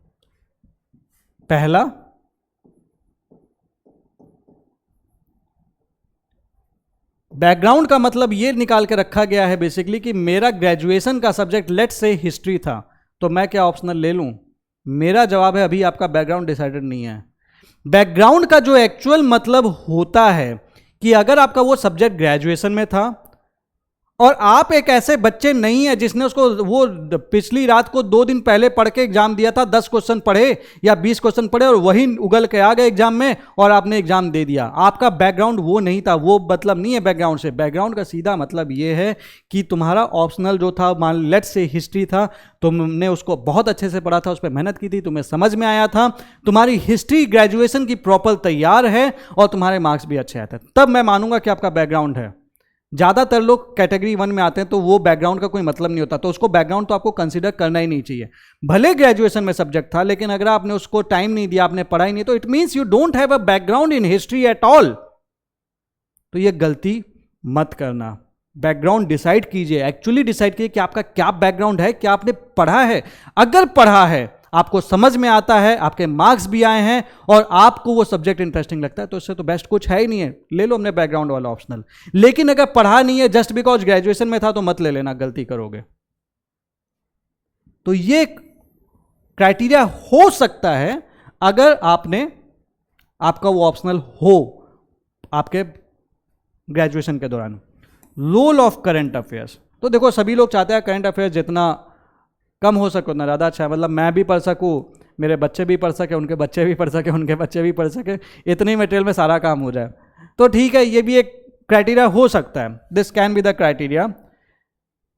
पहला, बैकग्राउंड का मतलब ये निकाल के रखा गया है बेसिकली कि मेरा ग्रेजुएशन का सब्जेक्ट लेट से हिस्ट्री था, तो मैं क्या ऑप्शनल ले लूं? मेरा जवाब है अभी आपका बैकग्राउंड डिसाइडेड नहीं है। बैकग्राउंड का जो एक्चुअल मतलब होता है कि अगर आपका वो सब्जेक्ट ग्रेजुएशन में था और आप एक ऐसे बच्चे नहीं है जिसने उसको वो पिछली रात को 2 दिन पहले पढ़ के एग्जाम दिया था, 10 क्वेश्चन पढ़े या 20 क्वेश्चन पढ़े और वही उगल के आ गए एग्जाम में और आपने एग्जाम दे दिया। आपका बैकग्राउंड वो नहीं था, वो मतलब नहीं है बैकग्राउंड से। बैकग्राउंड का सीधा मतलब ये है कि तुम्हारा ऑप्शनल जो था, मान लेट्स से हिस्ट्री था, तुमने उसको बहुत अच्छे से पढ़ा था, उस पर मेहनत की थी, तुम्हें समझ में आया था, तुम्हारी हिस्ट्री ग्रेजुएशन की प्रॉपर तैयार है और तुम्हारे मार्क्स भी अच्छे आए थे, तब मैं मानूंगा कि आपका बैकग्राउंड है। ज़्यादातर लोग कैटेगरी 1 में आते हैं तो वो बैकग्राउंड का कोई मतलब नहीं होता, तो उसको बैकग्राउंड तो आपको कंसीडर करना ही नहीं चाहिए। भले ग्रेजुएशन में सब्जेक्ट था, लेकिन अगर आपने उसको टाइम नहीं दिया, आपने पढ़ा ही नहीं, तो it means you don't have a background in history at all. तो ये गलती मत करना। बैकग्राउंड डिसाइड कीजिए, एक्चुअली डिसाइड कीजिए कि आपका क्या बैकग्राउंड है, क्या आपने पढ़ा है। अगर पढ़ा है, आपको समझ में आता है, आपके मार्क्स भी आए हैं और आपको वो सब्जेक्ट इंटरेस्टिंग लगता है, तो इससे तो बेस्ट कुछ है ही नहीं है, ले लो हमने बैकग्राउंड वाला ऑप्शनल। लेकिन अगर पढ़ा नहीं है, जस्ट बिकॉज ग्रेजुएशन में था, तो मत ले लेना, गलती करोगे। तो ये क्राइटेरिया हो सकता है अगर आपका वो ऑप्शनल हो आपके ग्रेजुएशन के दौरान। रोल ऑफ करंट अफेयर्स, तो देखो सभी लोग चाहते हैं करंट अफेयर्स जितना कम हो सके उतना ज़्यादा अच्छा है, मतलब मैं भी पढ़ सकूँ, मेरे बच्चे भी पढ़ सके, उनके बच्चे भी पढ़ सके, उनके बच्चे भी पढ़ सके, इतने ही मटेरियल में सारा काम हो जाए। तो ठीक है, ये भी एक क्राइटेरिया हो सकता है, this can be the criteria.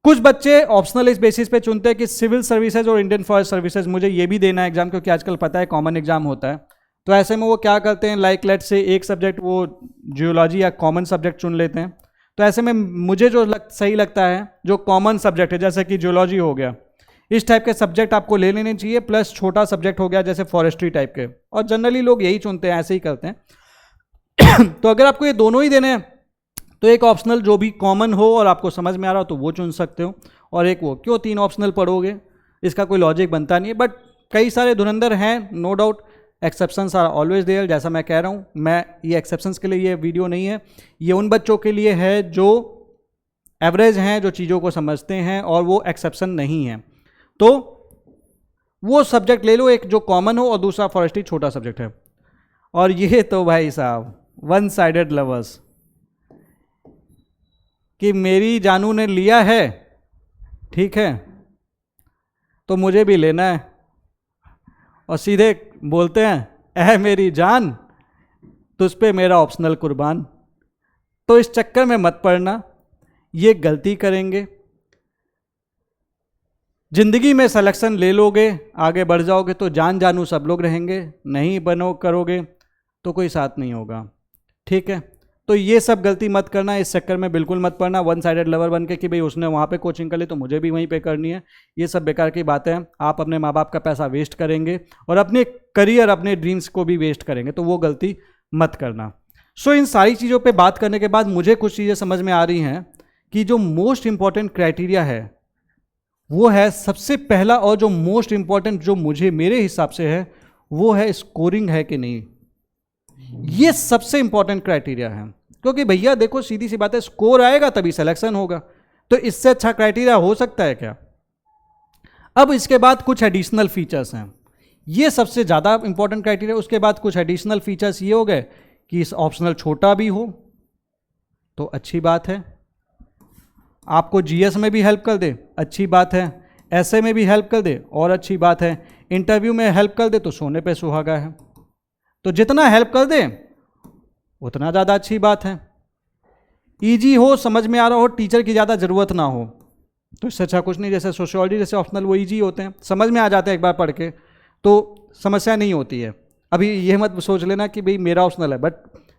कुछ बच्चे ऑप्शनल इस बेसिस पे चुनते हैं कि सिविल सर्विसेज और इंडियन फॉरेस्ट सर्विसेज मुझे ये भी देना है एग्जाम, क्योंकि आजकल पता है कॉमन एग्जाम होता है। तो ऐसे में वो क्या करते हैं, लाइक लेट से एक सब्जेक्ट वो जियोलॉजी या कॉमन सब्जेक्ट चुन लेते हैं। तो ऐसे में मुझे जो सही लगता है, जो कॉमन सब्जेक्ट है, जैसे कि जियोलॉजी हो गया, इस टाइप के सब्जेक्ट आपको ले लेने चाहिए, प्लस छोटा सब्जेक्ट हो गया जैसे फॉरेस्ट्री टाइप के, और जनरली लोग यही चुनते हैं, ऐसे ही करते हैं। तो अगर आपको ये दोनों ही देने हैं, तो एक ऑप्शनल जो भी कॉमन हो और आपको समझ में आ रहा हो तो वो चुन सकते हो, और एक वो। क्यों 3 ऑप्शनल पढ़ोगे, इसका कोई लॉजिक बनता नहीं है। बट कई सारे धुरंधर हैं, no doubt, exceptions are always there. जैसा मैं कह रहा हूँ, मैं ये एक्सेप्शंस के लिए ये वीडियो नहीं है, ये उन बच्चों के लिए है जो एवरेज हैं, जो चीज़ों को समझते हैं, और वो एक्सेप्शन नहीं है। तो वो सब्जेक्ट ले लो, एक जो कॉमन हो और दूसरा फॉरेस्ट्री छोटा सब्जेक्ट है। और ये तो भाई साहब वन साइडेड लवर्स, कि मेरी जानू ने लिया है, ठीक है, तो मुझे भी लेना है, और सीधे बोलते हैं ऐ मेरी जान, तुझ पे मेरा ऑप्शनल कुर्बान। तो इस चक्कर में मत पड़ना, ये गलती करेंगे। जिंदगी में सिलेक्शन ले लोगे, आगे बढ़ जाओगे तो जान जानू सब लोग रहेंगे, नहीं बनो करोगे तो कोई साथ नहीं होगा, ठीक है। तो ये सब गलती मत करना, इस चक्कर में बिल्कुल मत पड़ना वन साइडेड लवर बन के कि भाई उसने वहाँ पे कोचिंग कर ली तो मुझे भी वहीं पे करनी है। ये सब बेकार की बातें हैं। आप अपने माँ बाप का पैसा वेस्ट करेंगे और अपने करियर, अपने ड्रीम्स को भी वेस्ट करेंगे, तो वो गलती मत करना। सो इन सारी चीज़ों पे बात करने के बाद मुझे कुछ चीज़ें समझ में आ रही हैं कि जो मोस्ट इंपॉर्टेंट क्राइटेरिया है वो है, सबसे पहला और जो मोस्ट इंपॉर्टेंट जो मुझे मेरे हिसाब से है वो है स्कोरिंग है कि नहीं। ये सबसे इंपॉर्टेंट क्राइटेरिया है, क्योंकि भैया देखो सीधी सी बात है, स्कोर आएगा तभी सिलेक्शन होगा, तो इससे अच्छा क्राइटेरिया हो सकता है क्या। अब इसके बाद कुछ एडिशनल फीचर्स हैं, ये सबसे ज़्यादा इंपॉर्टेंट क्राइटेरिया। उसके बाद कुछ एडिशनल फीचर्स ये हो गए कि इस ऑप्शनल छोटा भी हो तो अच्छी बात है, आपको जीएस में भी हेल्प कर दे अच्छी बात है, ऐसे में भी हेल्प कर दे और अच्छी बात है, इंटरव्यू में हेल्प कर दे तो सोने पे सुहागा है। तो जितना हेल्प कर दे उतना ज़्यादा अच्छी बात है। इजी हो, समझ में आ रहा हो, टीचर की ज़्यादा ज़रूरत ना हो, तो इससे अच्छा कुछ नहीं। जैसे सोशियोलॉजी जैसे ऑप्शनल वो इजी होते हैं, समझ में आ जाते हैं एक बार पढ़ के, तो समस्या नहीं होती है। अभी ये मत सोच लेना कि भाई मेरा ऑप्शनल है, बट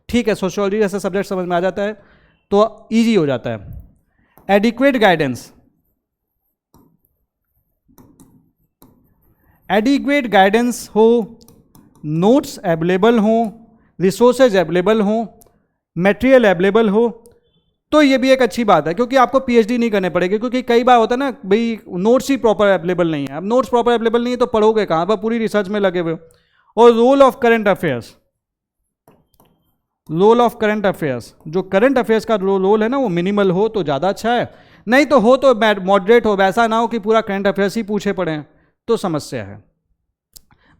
ठीक है, सोशियोलॉजी जैसे सब्जेक्ट समझ में आ जाता है तो ईजी हो जाता है। एडिक्वेट गाइडेंस, एडिक्वेट गाइडेंस हो, नोट्स अवेलेबल हो, रिसोर्सेज अवेलेबल हो, मटेरियल अवेलेबल हो, तो ये भी एक अच्छी बात है, क्योंकि आपको पीएचडी नहीं करने पड़ेगी। क्योंकि कई बार होता है ना भाई नोट्स ही प्रॉपर अवेलेबल नहीं है, अब नोट्स प्रॉपर अवेलेबल नहीं है तो पढ़ोगे कहाँ पर, पूरी रिसर्च में लगे हुए हो। और role of current affairs, role of current affairs, जो करंट अफेयर्स का रोल है ना वो मिनिमल हो तो ज़्यादा अच्छा है, नहीं तो हो तो मॉडरेट हो, वैसा ना हो कि पूरा करंट अफेयर्स ही पूछे पड़े तो समस्या है।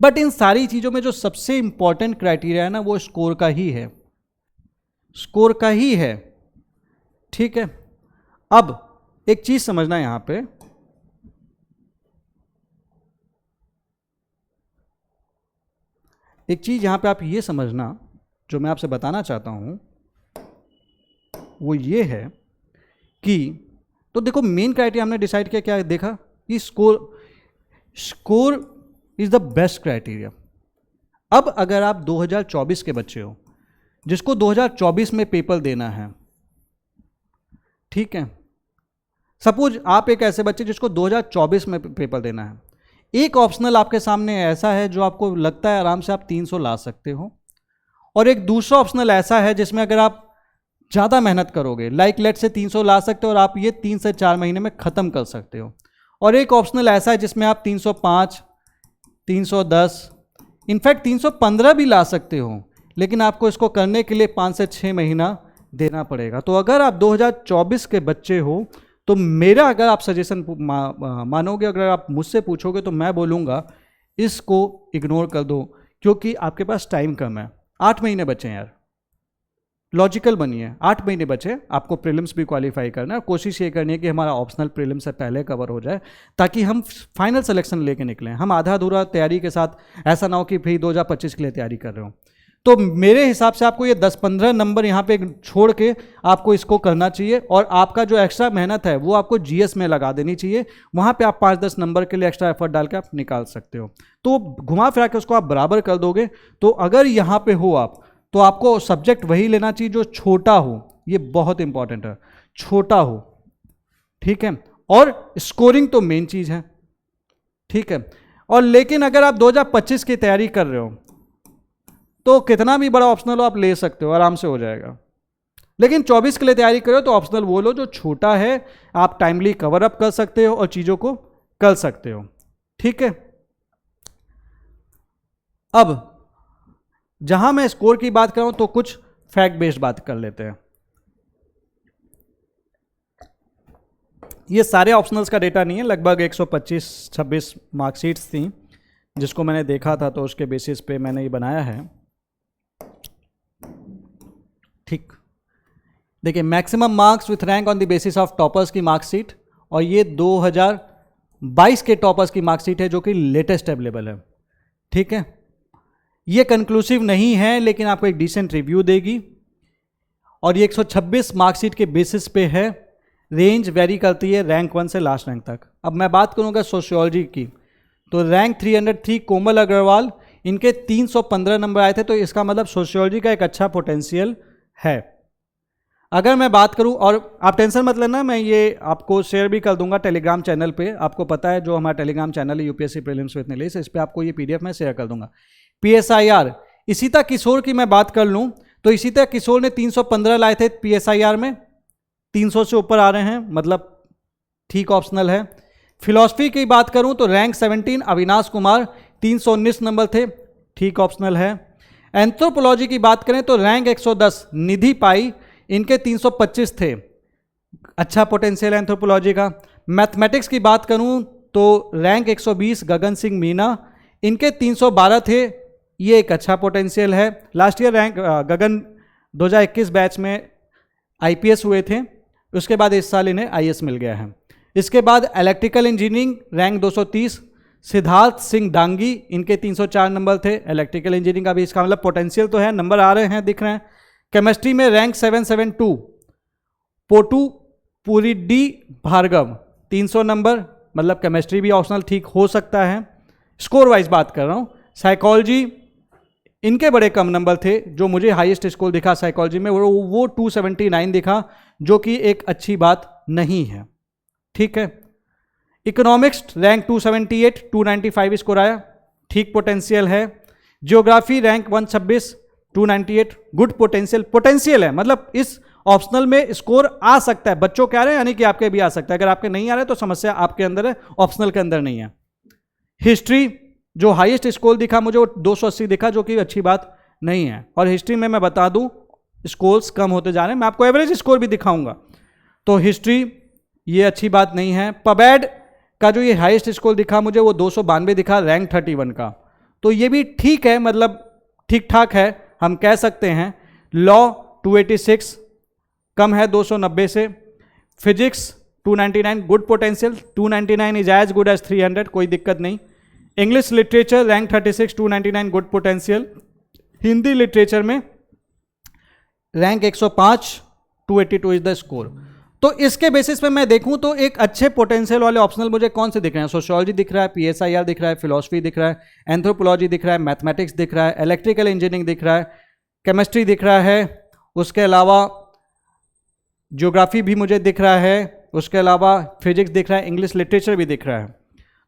बट इन सारी चीज़ों में जो सबसे इंपॉर्टेंट क्राइटेरिया है ना वो स्कोर का ही है, स्कोर का ही है, ठीक है। अब एक चीज समझना यहां पे, एक चीज यहां पे आप ये समझना, जो मैं आपसे बताना चाहता हूं वो ये है कि, तो देखो मेन क्राइटेरिया हमने डिसाइड किया, क्या देखा कि score is the best criteria. अब अगर आप 2024 के बच्चे हो जिसको 2024 में पेपर देना है, ठीक है, सपोज आप एक ऐसे बच्चे जिसको 2024 में पेपर देना है, एक ऑप्शनल आपके सामने ऐसा है जो आपको लगता है आराम से आप 300 ला सकते हो, और एक दूसरा ऑप्शनल ऐसा है जिसमें अगर आप ज़्यादा मेहनत करोगे, लाइक लेट से 300 ला सकते हो और आप ये 3 से 4 महीने में ख़त्म कर सकते हो, और एक ऑप्शनल ऐसा है जिसमें आप 305, 310, इनफैक्ट 315 भी ला सकते हो, लेकिन आपको इसको करने के लिए 5 से 6 महीना देना पड़ेगा। तो अगर आप 2024 के बच्चे हो तो मेरा अगर आप सजेशन मानोगे, अगर आप मुझसे पूछोगे तो मैं बोलूँगा इसको इग्नोर कर दो, क्योंकि आपके पास टाइम कम है, 8 महीने बचे हैं यार, लॉजिकल बनिए, 8 महीने बचे, आपको प्रीलिम्स भी क्वालिफाई करना है, कोशिश ये करनी है कि हमारा ऑप्शनल प्रीलिम्स से पहले कवर हो जाए ताकि हम फाइनल सिलेक्शन लेके निकलें, हम आधा अधूरा तैयारी के साथ ऐसा ना हो कि भाई 2025 के लिए तैयारी कर रहे हो। तो मेरे हिसाब से आपको ये 10-15 नंबर यहाँ पे छोड़ के आपको इसको करना चाहिए, और आपका जो एक्स्ट्रा मेहनत है वो आपको जीएस में लगा देनी चाहिए, वहाँ पे आप 5-10 नंबर के लिए एक्स्ट्रा एफर्ट डाल के आप निकाल सकते हो। तो घुमा फिरा के उसको आप बराबर कर दोगे। तो अगर यहाँ पे हो आप, तो आपको सब्जेक्ट वही लेना चाहिए जो छोटा हो, ये बहुत इंपॉर्टेंट है, छोटा हो, ठीक है, और स्कोरिंग तो मेन चीज है, ठीक है। और लेकिन अगर आप 2025 की तैयारी कर रहे हो तो कितना भी बड़ा ऑप्शनल हो आप ले सकते हो, आराम से हो जाएगा, लेकिन 24 के लिए तैयारी करो तो ऑप्शनल वो लो जो छोटा है, आप टाइमली कवर अप कर सकते हो और चीजों को कर सकते हो, ठीक है। अब जहां मैं स्कोर की बात कर रहा हूं तो कुछ फैक्ट बेस्ड बात कर लेते हैं। ये सारे ऑप्शनल्स का डेटा नहीं है, लगभग 125-26 मार्कशीट्स थी जिसको मैंने देखा था, तो उसके बेसिस पे मैंने ये बनाया है, ठीक। देखिए, maximum marks with rank on the basis of toppers की मार्कशीट, और ये 2022 के टॉपर्स की मार्कशीट है जो कि लेटेस्ट अवेलेबल है, ठीक है। ये कंक्लूसिव नहीं है लेकिन आपको एक डिसेंट रिव्यू देगी, और ये 126 मार्कशीट के बेसिस पे है, रेंज वेरी करती है रैंक 1 से लास्ट रैंक तक। अब मैं बात करूंगा सोशियोलॉजी की, तो रैंक 303 कोमल अग्रवाल, इनके 315 नंबर आए थे, तो इसका मतलब सोशियोलॉजी का एक अच्छा पोटेंशियल है। अगर मैं बात करूं, और आप टेंशन मत लेना, मैं ये आपको शेयर भी कर दूंगा टेलीग्राम चैनल पे, आपको पता है जो हमारा टेलीग्राम चैनल है यूपीएससी प्रीलिम्स विद नीलेश, इस पर आपको ये पीडीएफ मैं शेयर कर दूंगा। पीएसआईआर, इशिता किशोर की मैं बात कर लूं तो इशिता किशोर ने 315 लाए थे पीएसआईआर में, 300 से ऊपर आ रहे हैं, मतलब ठीक ऑप्शनल है। फिलॉसफी की बात करूं तो रैंक 17 अविनाश कुमार, 319 नंबर थे, ठीक ऑप्शनल है। एंथ्रोपोलॉजी की बात करें तो रैंक 110 निधि पाई, इनके 325 थे, अच्छा पोटेंशियल है एंथ्रोपोलॉजी का। मैथमेटिक्स की बात करूं तो रैंक 120 गगन सिंह मीना, इनके 312 थे, ये एक अच्छा पोटेंशियल है। लास्ट ईयर रैंक गगन 2021 बैच में आईपीएस हुए थे, उसके बाद इस साल इन्हें आईएएस मिल गया है। इसके बाद electrical engineering rank 230 Siddharth Singh Dangi, इनके 304 नंबर थे, इलेक्ट्रिकल इंजीनियरिंग का भी इसका मतलब पोटेंशियल तो है, नंबर आ रहे हैं, दिख रहे हैं। केमिस्ट्री में रैंक 772 पोटू पूरी डी भार्गव, 300 नंबर, मतलब केमिस्ट्री भी ऑप्शनल ठीक हो सकता है, स्कोर वाइज बात कर रहा हूँ। साइकोलॉजी, इनके बड़े कम नंबर थे, जो मुझे हाईएस्ट स्कोर दिखा साइकोलॉजी में वो 279 दिखा, जो कि एक अच्छी बात नहीं है, ठीक है। इकोनॉमिक्स रैंक 278, 295 स्कोर आया, ठीक पोटेंशियल है। जियोग्राफी रैंक 126, 298, गुड पोटेंशियल है, मतलब इस ऑप्शनल में स्कोर आ सकता है, बच्चों कह रहे हैं यानी कि आपके भी आ सकता है, अगर आपके नहीं आ रहे तो समस्या आपके अंदर है, ऑप्शनल के अंदर नहीं है। हिस्ट्री जो हाईएस्ट स्कोर दिखा मुझे वो 280 दिखा, जो कि अच्छी बात नहीं है, और हिस्ट्री में मैं बता दूं स्कोर्स कम होते जा रहे हैं, मैं आपको एवरेज स्कोर भी दिखाऊंगा, तो हिस्ट्री ये अच्छी बात नहीं है। पबैड का जो ये हाईएस्ट स्कोर दिखा मुझे वो 292 दिखा, रैंक 31 का, तो ये भी ठीक है, मतलब ठीक ठाक है, हम कह सकते हैं। लॉ 286 कम है 290 से। Physics 299 good potential, 299 is as good as 300, कोई दिक्कत नहीं। English literature rank 36, 299 good potential. Hindi literature में रैंक 105, 282 इज द स्कोर। तो इसके बेसिस पे मैं देखूं तो एक अच्छे पोटेंशियल वाले ऑप्शनल मुझे कौन से दिख रहे हैं? सोशियोलॉजी दिख रहा है, PSIR दिख रहा है, फिलोसफी दिख रहा है, एंथ्रोपोलॉजी दिख रहा है, मैथमेटिक्स दिख रहा है, इलेक्ट्रिकल इंजीनियरिंग दिख रहा है, केमिस्ट्री दिख रहा है, उसके अलावा ज्योग्राफी भी मुझे दिख रहा है, उसके अलावा फिजिक्स दिख रहा है, इंग्लिश लिटरेचर भी दिख रहा है।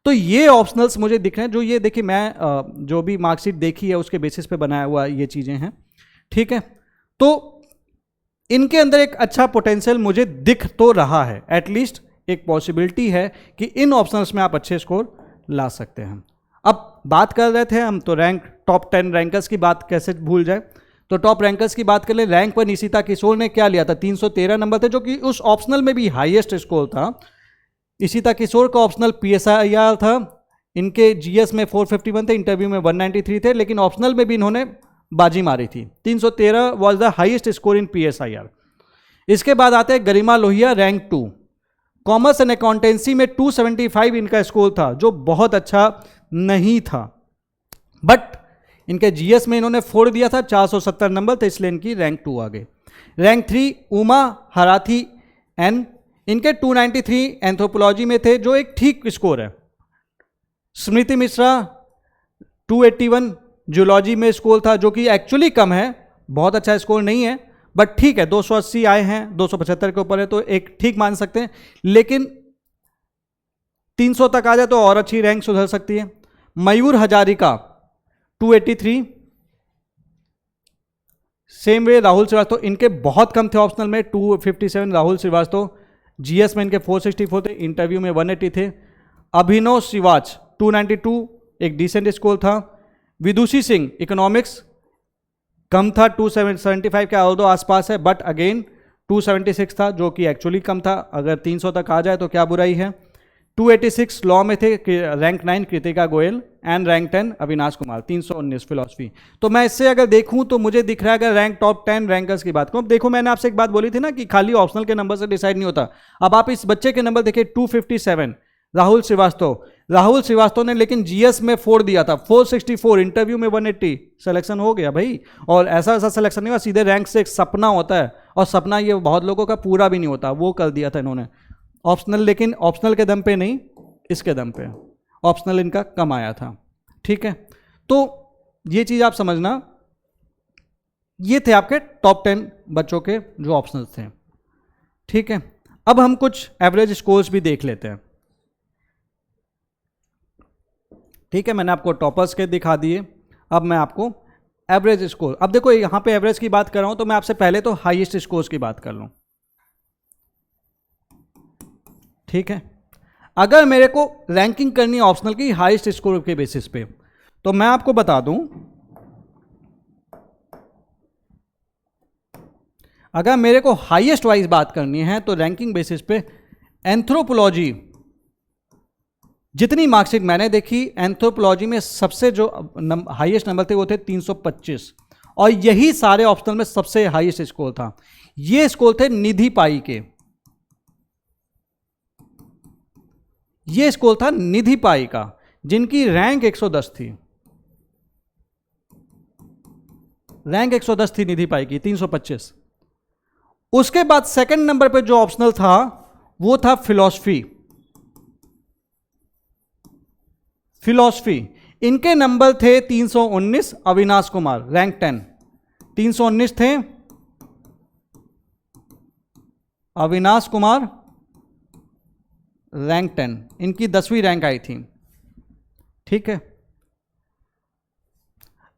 तो ये ऑप्शनल्स मुझे दिख रहे हैं, जो ये देखिए मैं जो भी मार्कशीट देखी है उसके बेसिस पे बनाया हुआ ये चीज़ें हैं, ठीक है। तो इनके अंदर एक अच्छा पोटेंशियल मुझे दिख तो रहा है, एटलीस्ट एक पॉसिबिलिटी है कि इन ऑप्शंस में आप अच्छे स्कोर ला सकते हैं। अब बात कर रहे थे हम तो रैंक टॉप 10 रैंकर्स की बात कैसे भूल जाए, तो टॉप रैंकर्स की बात कर ले। रैंक पर निशिता किशोर ने क्या लिया था? 313 नंबर थे, जो कि उस ऑप्शनल में भी हाईएस्ट स्कोर था। निशिता किशोर का ऑप्शनल PSIR था, इनके GS में 451 थे, इंटरव्यू में 193 थे, लेकिन ऑप्शनल में भी इन्होंने बाजी मारी थी। 313 was the highest score in PSIR। इसके बाद आते हैं Garima Lohiya, rank 2। Commerce and accountancy में 275 इनका स्कोर था, जो बहुत अच्छा नहीं था, बट इनके GS में इन्होंने फोड़ दिया था, 470 नंबर थे, इसलिए इनकी रैंक 2 आ गई। रैंक 3 उमा हराथी एन, इनके 293 एंथ्रोपोलॉजी में थे, जो एक ठीक स्कोर है। स्मृति मिश्रा 281 जूलॉजी में स्कोर था, जो कि एक्चुअली कम है, बहुत अच्छा स्कोर नहीं है, बट ठीक है, 280 आए हैं, 275 के ऊपर है, तो एक ठीक मान सकते हैं, लेकिन 300 तक आ जाए तो और अच्छी रैंक सुधर सकती है। मयूर हजारिका 283, सेम वे राहुल श्रीवास्तव, इनके बहुत कम थे ऑप्शनल में, 257 राहुल श्रीवास्तव, GS में इनके 464 थे, इंटरव्यू में 180 थे। अभिनव श्रीवाच 292 एक डिसेंट स्कोर था। विदुषी सिंह इकोनॉमिक्स कम था, 275 के ऑल्दो आसपास है, बट अगेन 276 था, जो कि एक्चुअली कम था। अगर 300 तक आ जाए तो क्या बुराई है। 286 लॉ में थे, rank 9 Kritika Goyal, and rank 10 Avinash Kumar, 319 philosophy. तो मैं इससे अगर देखूं तो मुझे दिख रहा है, अगर रैंक टॉप 10 रैंकर्स की बात करूं, देखो मैंने आपसे एक बात बोली थी ना कि खाली ऑप्शनल के नंबर से डिसाइड नहीं होता। अब आप इस बच्चे के नंबर देखिए, 257 राहुल श्रीवास्तव ने लेकिन GS में फोड़ दिया था, 464, इंटरव्यू में 180, सिलेक्शन हो गया भाई। और ऐसा सिलेक्शन नहीं हुआ, सीधे रैंक से एक सपना होता है, और सपना ये बहुत लोगों का पूरा भी नहीं होता, वो कर दिया था इन्होंने ऑप्शनल, लेकिन ऑप्शनल के दम पे नहीं, इसके दम पे ऑप्शनल इनका कम आया था, ठीक है। तो ये चीज़ आप समझना, ये थे आपके टॉप 10 बच्चों के जो ऑप्शनल थे, ठीक है। अब हम कुछ एवरेज स्कोर्स भी देख लेते हैं, ठीक है। मैंने आपको टॉपर्स के दिखा दिए, अब मैं आपको एवरेज स्कोर, अब देखो यहां पे एवरेज की बात कर रहा हूं, तो मैं आपसे पहले तो हाईएस्ट स्कोर्स की बात कर लूं, ठीक है। अगर मेरे को रैंकिंग करनी है ऑप्शनल की हाईएस्ट स्कोर के बेसिस पे, तो मैं आपको बता दूं, अगर मेरे को हाईएस्ट वाइज बात करनी है तो रैंकिंग बेसिस पे एंथ्रोपोलॉजी, जितनी मार्कशीट मैंने देखी, एंथ्रोपोलॉजी में सबसे जो हाईएस्ट नंबर थे वो थे 325, और यही सारे ऑप्शनल में सबसे हाईएस्ट स्कोर था। ये स्कोर थे निधि पाई के, ये स्कोर था निधि पाई का, जिनकी रैंक 110 थी, रैंक 110 थी निधि पाई की, 325। उसके बाद सेकंड नंबर पे जो ऑप्शनल था वो था फिलॉसफी, इनके नंबर थे 319, अविनाश कुमार रैंक 10, 319 थे, अविनाश कुमार रैंक 10, इनकी 10वीं रैंक आई थी, ठीक है।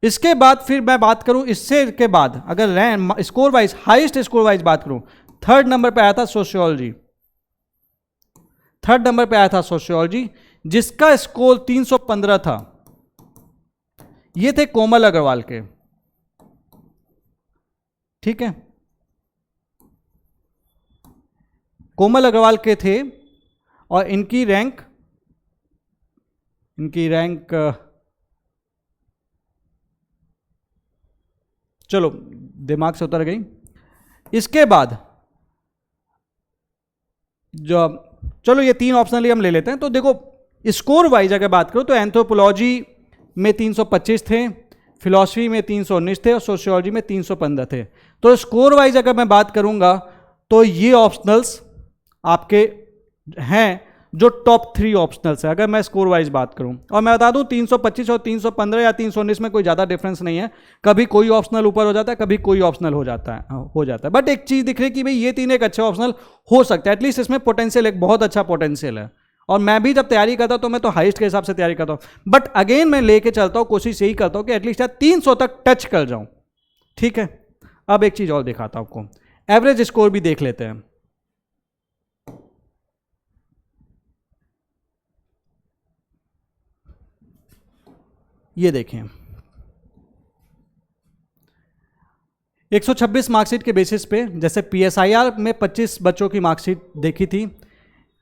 इसके बाद फिर मैं बात करूं, इससे के बाद अगर rank score wise, highest score wise बात करूं, थर्ड नंबर पे आया था सोशियोलॉजी, थर्ड नंबर पे आया था सोशियोलॉजी, जिसका स्कोर 315 था। ये थे कोमल अग्रवाल के, ठीक है, कोमल अग्रवाल के थे, और इनकी रैंक चलो दिमाग से उतर गई। इसके बाद जो चलो ये 3 ऑप्शनली हम ले लेते हैं। तो देखो स्कोर वाइज अगर बात करो तो एंथ्रोपोलॉजी में 325 थे, फिलॉसफी में 319 थे और सोशियोलॉजी में 315 थे। तो स्कोर वाइज अगर मैं बात करूंगा तो ये ऑप्शनल्स आपके हैं जो टॉप 3 ऑप्शनल्स है अगर मैं स्कोर वाइज बात करूं। और मैं बता दूं 325 और 315 या 319 में कोई ज़्यादा डिफरेंस नहीं है, कभी कोई ऑप्शनल ऊपर हो जाता है, कभी कोई ऑप्शनल हो जाता है। बट एक चीज़ दिख रही है कि भाई ये 3 एक अच्छे ऑप्शनल हो सकता है, एटलीस्ट इसमें पोटेंशियल, एक बहुत अच्छा पोटेंशियल है। और मैं भी जब तैयारी करता हूं तो मैं तो हाईएस्ट के हिसाब से तैयारी करता हूं, बट अगेन मैं लेके चलता हूं, कोशिश यही करता हूं कि एटलीस्ट यार 300 तक टच कर जाऊं। ठीक है, अब एक चीज और दिखाता हूं आपको, एवरेज स्कोर भी देख लेते हैं। ये देखें 126 मार्कशीट के बेसिस पे, जैसे पीएसआईआर में 25 बच्चों की मार्कशीट देखी थी,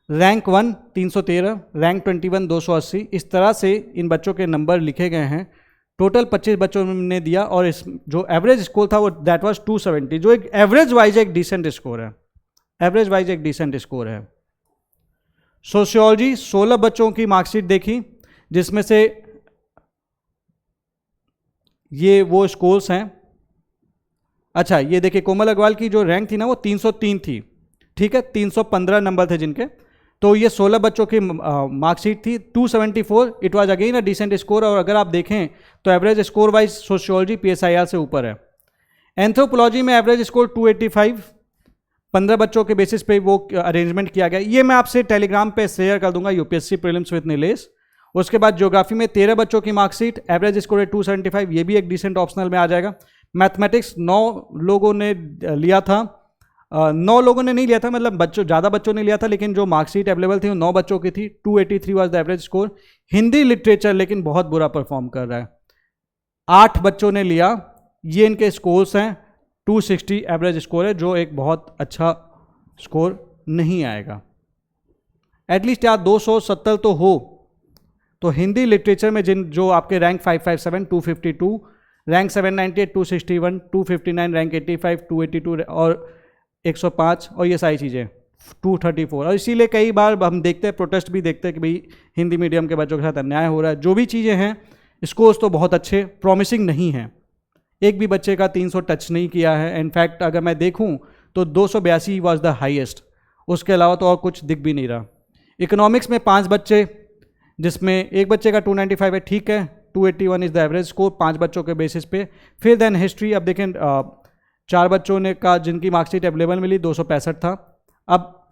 रैंक 1 313, रैंक 21 280, इस तरह से इन बच्चों के नंबर लिखे गए हैं। टोटल 25 बच्चों ने दिया और इस जो एवरेज स्कोर था वो दैट वाज 270, जो एक एवरेज वाइज एक डिसेंट स्कोर है, एवरेज वाइज एक डिसेंट स्कोर है। सोशियोलॉजी 16 बच्चों की मार्कशीट देखी, जिसमें से ये वो स्कोर्स हैं। अच्छा ये देखिए कोमल अग्रवाल की जो रैंक थी ना वो 303 थी, ठीक है, 315 नंबर थे जिनके, तो ये 16 बच्चों की मार्कशीट थी 274, it was again a decent score. और अगर आप देखें तो average score wise sociology PSIR से ऊपर है। एंथ्रोपोलॉजी में एवरेज स्कोर 285, 15 बच्चों के बेसिस पे वो अरेंजमेंट किया गया। ये मैं आपसे टेलीग्राम पे शेयर कर दूंगा, यूपीएससी प्रीलिम्स विद नीलेश। उसके बाद ज्योग्राफी में 13 बच्चों की मार्कशीट, एवरेज स्कोर है 275, ये भी एक डिसेंट ऑप्शनल में आ जाएगा। मैथमेटिक्स 9 लोगों ने लिया था, 9 लोगों ने नहीं लिया था, मतलब बच्चों, ज़्यादा बच्चों ने लिया था, लेकिन जो मार्कशीट अवेलेबल थी वो 9 बच्चों की थी, 283 was the average score. Hindi literature लेकिन बहुत बुरा परफॉर्म कर रहा है, 8 बच्चों ने लिया, ये इनके स्कोर्स हैं, 260 एवरेज स्कोर है, जो एक बहुत अच्छा स्कोर नहीं आएगा। एटलीस्ट यार 270 तो हो। तो हिंदी लिटरेचर में जिन जो आपके रैंक 557, 252, रैंक 798, 261, 259, रैंक 85, 282 और 105, और ये सारी चीज़ें 234। और इसीलिए कई बार हम देखते हैं, प्रोटेस्ट भी देखते हैं कि भाई हिंदी मीडियम के बच्चों के साथ अन्याय हो रहा है। जो भी चीज़ें हैं, स्कोर्स तो बहुत अच्छे प्रॉमिसिंग नहीं हैं, एक भी बच्चे का 300 टच नहीं किया है। इनफैक्ट अगर मैं देखूं तो 282 वाज द हाईएस्ट, उसके अलावा तो और कुछ दिख भी नहीं रहा। इकोनॉमिक्स में 5 बच्चे, जिसमें एक बच्चे का 295 है, ठीक है, 281 इज द एवरेज स्कोर 5 बच्चों के बेसिस पे। फिर देन हिस्ट्री, अब देखें 4 बच्चों ने का जिनकी मार्कशीट अवेलेबल मिली 265 था। अब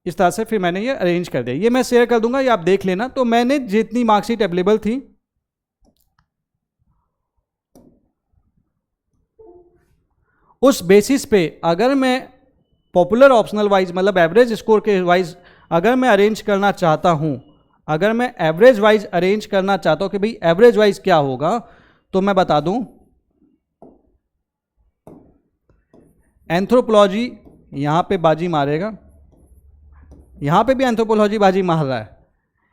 इस तरह से फिर मैंने ये अरेंज कर दिया, ये मैं शेयर कर दूंगा, ये आप देख लेना। तो मैंने जितनी मार्कशीट अवेलेबल थी उस बेसिस पे, अगर मैं पॉपुलर ऑप्शनल वाइज मतलब एवरेज स्कोर के वाइज अगर मैं अरेंज करना चाहता हूं, अगर मैं एवरेज वाइज अरेंज करना चाहता हूं कि भाई एवरेज वाइज क्या होगा, तो मैं बता दूं एंथ्रोपोलॉजी यहां पे बाजी मारेगा, यहां पे भी एंथ्रोपोलॉजी बाजी मार रहा है,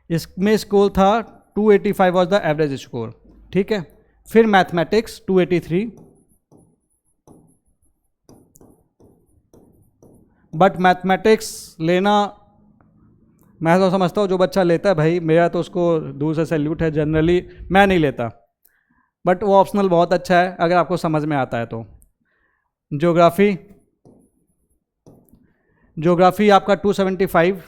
इसमें स्कोर था 285 वाज द एवरेज स्कोर, ठीक है। फिर मैथमेटिक्स 283, बट मैथमेटिक्स लेना मैं तो समझता हूँ जो बच्चा लेता है भाई, मेरा तो उसको दूर से सैल्यूट है, जनरली मैं नहीं लेता, बट वो ऑप्शनल बहुत अच्छा है अगर आपको समझ में आता है तो। ज्योग्राफी आपका 275।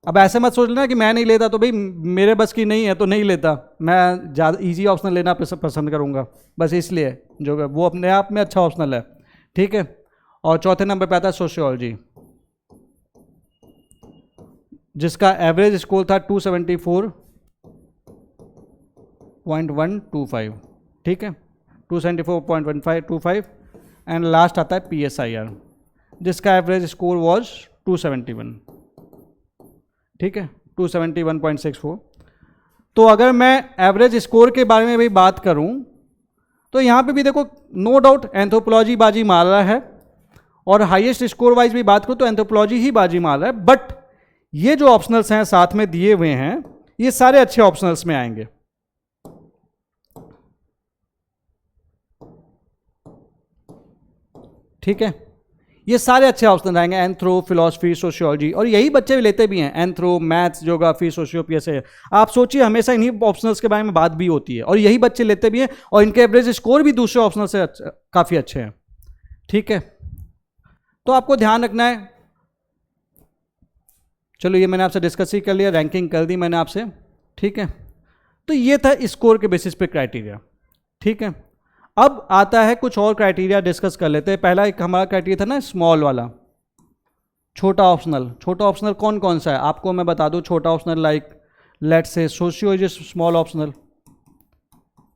अब ऐसे मत सोच लेना कि मैं नहीं लेता तो भाई मेरे बस की नहीं है तो नहीं लेता, मैं ज़्यादा इजी ऑप्शनल लेना पसंद करूँगा, बस इसलिए जो वो अपने आप में अच्छा ऑप्शनल है, ठीक है। और चौथे नंबर पे आता है सोशियोलॉजी, जिसका एवरेज स्कोर था 274.125, ठीक है, 274.1525। एंड लास्ट आता है पीएसआईआर, जिसका एवरेज स्कोर वाज 271, ठीक है, 271.64। तो अगर मैं एवरेज स्कोर के बारे में भी बात करूं तो यहां पे भी देखो नो डाउट एंथ्रोपोलॉजी बाजी मार रहा है, और हाईएस्ट स्कोर वाइज भी बात करूं तो एंथ्रोपोलॉजी ही बाजी मार रहा है। बट ये जो ऑप्शनल्स हैं साथ में दिए हुए हैं, ये सारे अच्छे ऑप्शनल्स में आएंगे, ठीक है। ये सारे अच्छे ऑप्शन रहेंगे, एंथ्रो, फिलॉसफी, सोशियोलॉजी, और यही बच्चे भी लेते भी हैं, एंथ्रो, मैथ्स, ज्योग्राफी, सोशियोपी, ऐसे। आप सोचिए हमेशा इन्हीं ऑप्शनल्स के बारे में बात भी होती है और यही बच्चे लेते भी हैं, और इनके एवरेज स्कोर भी दूसरे ऑप्शनल से काफ़ी अच्छे हैं। ठीक है, तो आपको ध्यान रखना है। चलो ये मैंने आपसे डिस्कस ही कर लिया, रैंकिंग कर दी मैंने आपसे। ठीक है, तो ये था स्कोर के बेसिस पे क्राइटेरिया। ठीक है, अब आता है कुछ और क्राइटेरिया डिस्कस कर लेते हैं। पहला एक हमारा क्राइटेरिया था ना स्मॉल वाला, छोटा ऑप्शनल। छोटा ऑप्शनल कौन कौन सा है आपको मैं बता दूं। छोटा optional like let's say sociology small optional,